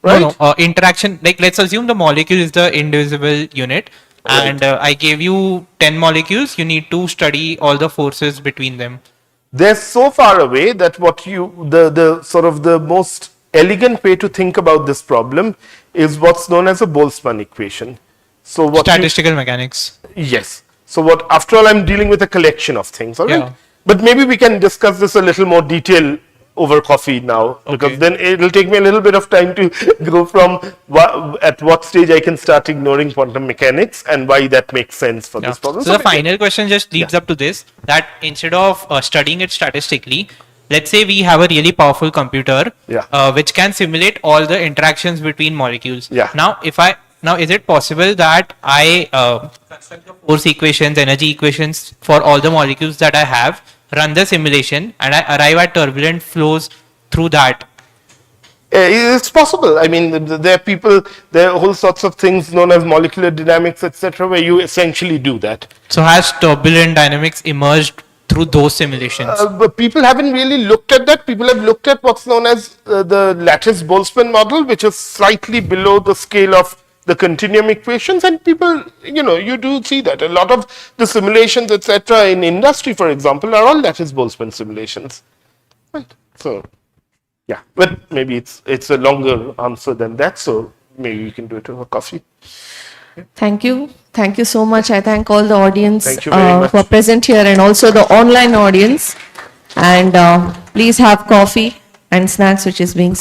right? No, interaction, like let's assume the molecule is the indivisible unit, Right. and I gave you 10 molecules, you need to study all the forces between them. They're so far away that what the sort of the most elegant way to think about this problem is what's known as a Boltzmann equation. So what Statistical mechanics. yes. So what, after all, I'm dealing with a collection of things, all right? Yeah. But maybe we can discuss this a little more detail over coffee now, because then it'll take me a little bit of time to go from at what stage I can start ignoring quantum mechanics and why that makes sense for this problem. So the final question just leads up to this, that instead of studying it statistically, let's say we have a really powerful computer which can simulate all the interactions between molecules. Now, is it possible that I construct the force equations, energy equations for all the molecules that I have, run the simulation, and I arrive at turbulent flows through that? It's possible. I mean, there are whole sorts of things known as molecular dynamics, etc., where you essentially do that. So has turbulent dynamics emerged through those simulations? But people haven't really looked at that. People have looked at what's known as the lattice Boltzmann model, which is slightly below the scale of the continuum equations, and people, you do see that a lot of the simulations, etc., in industry, for example, are all lattice Boltzmann simulations. Right. So, yeah, but maybe it's a longer answer than that. So maybe we can do it over coffee. Thank you. Thank you so much. I thank all the audience Thank you very much. who are present here, and also the online audience. And please have coffee and snacks which is being served.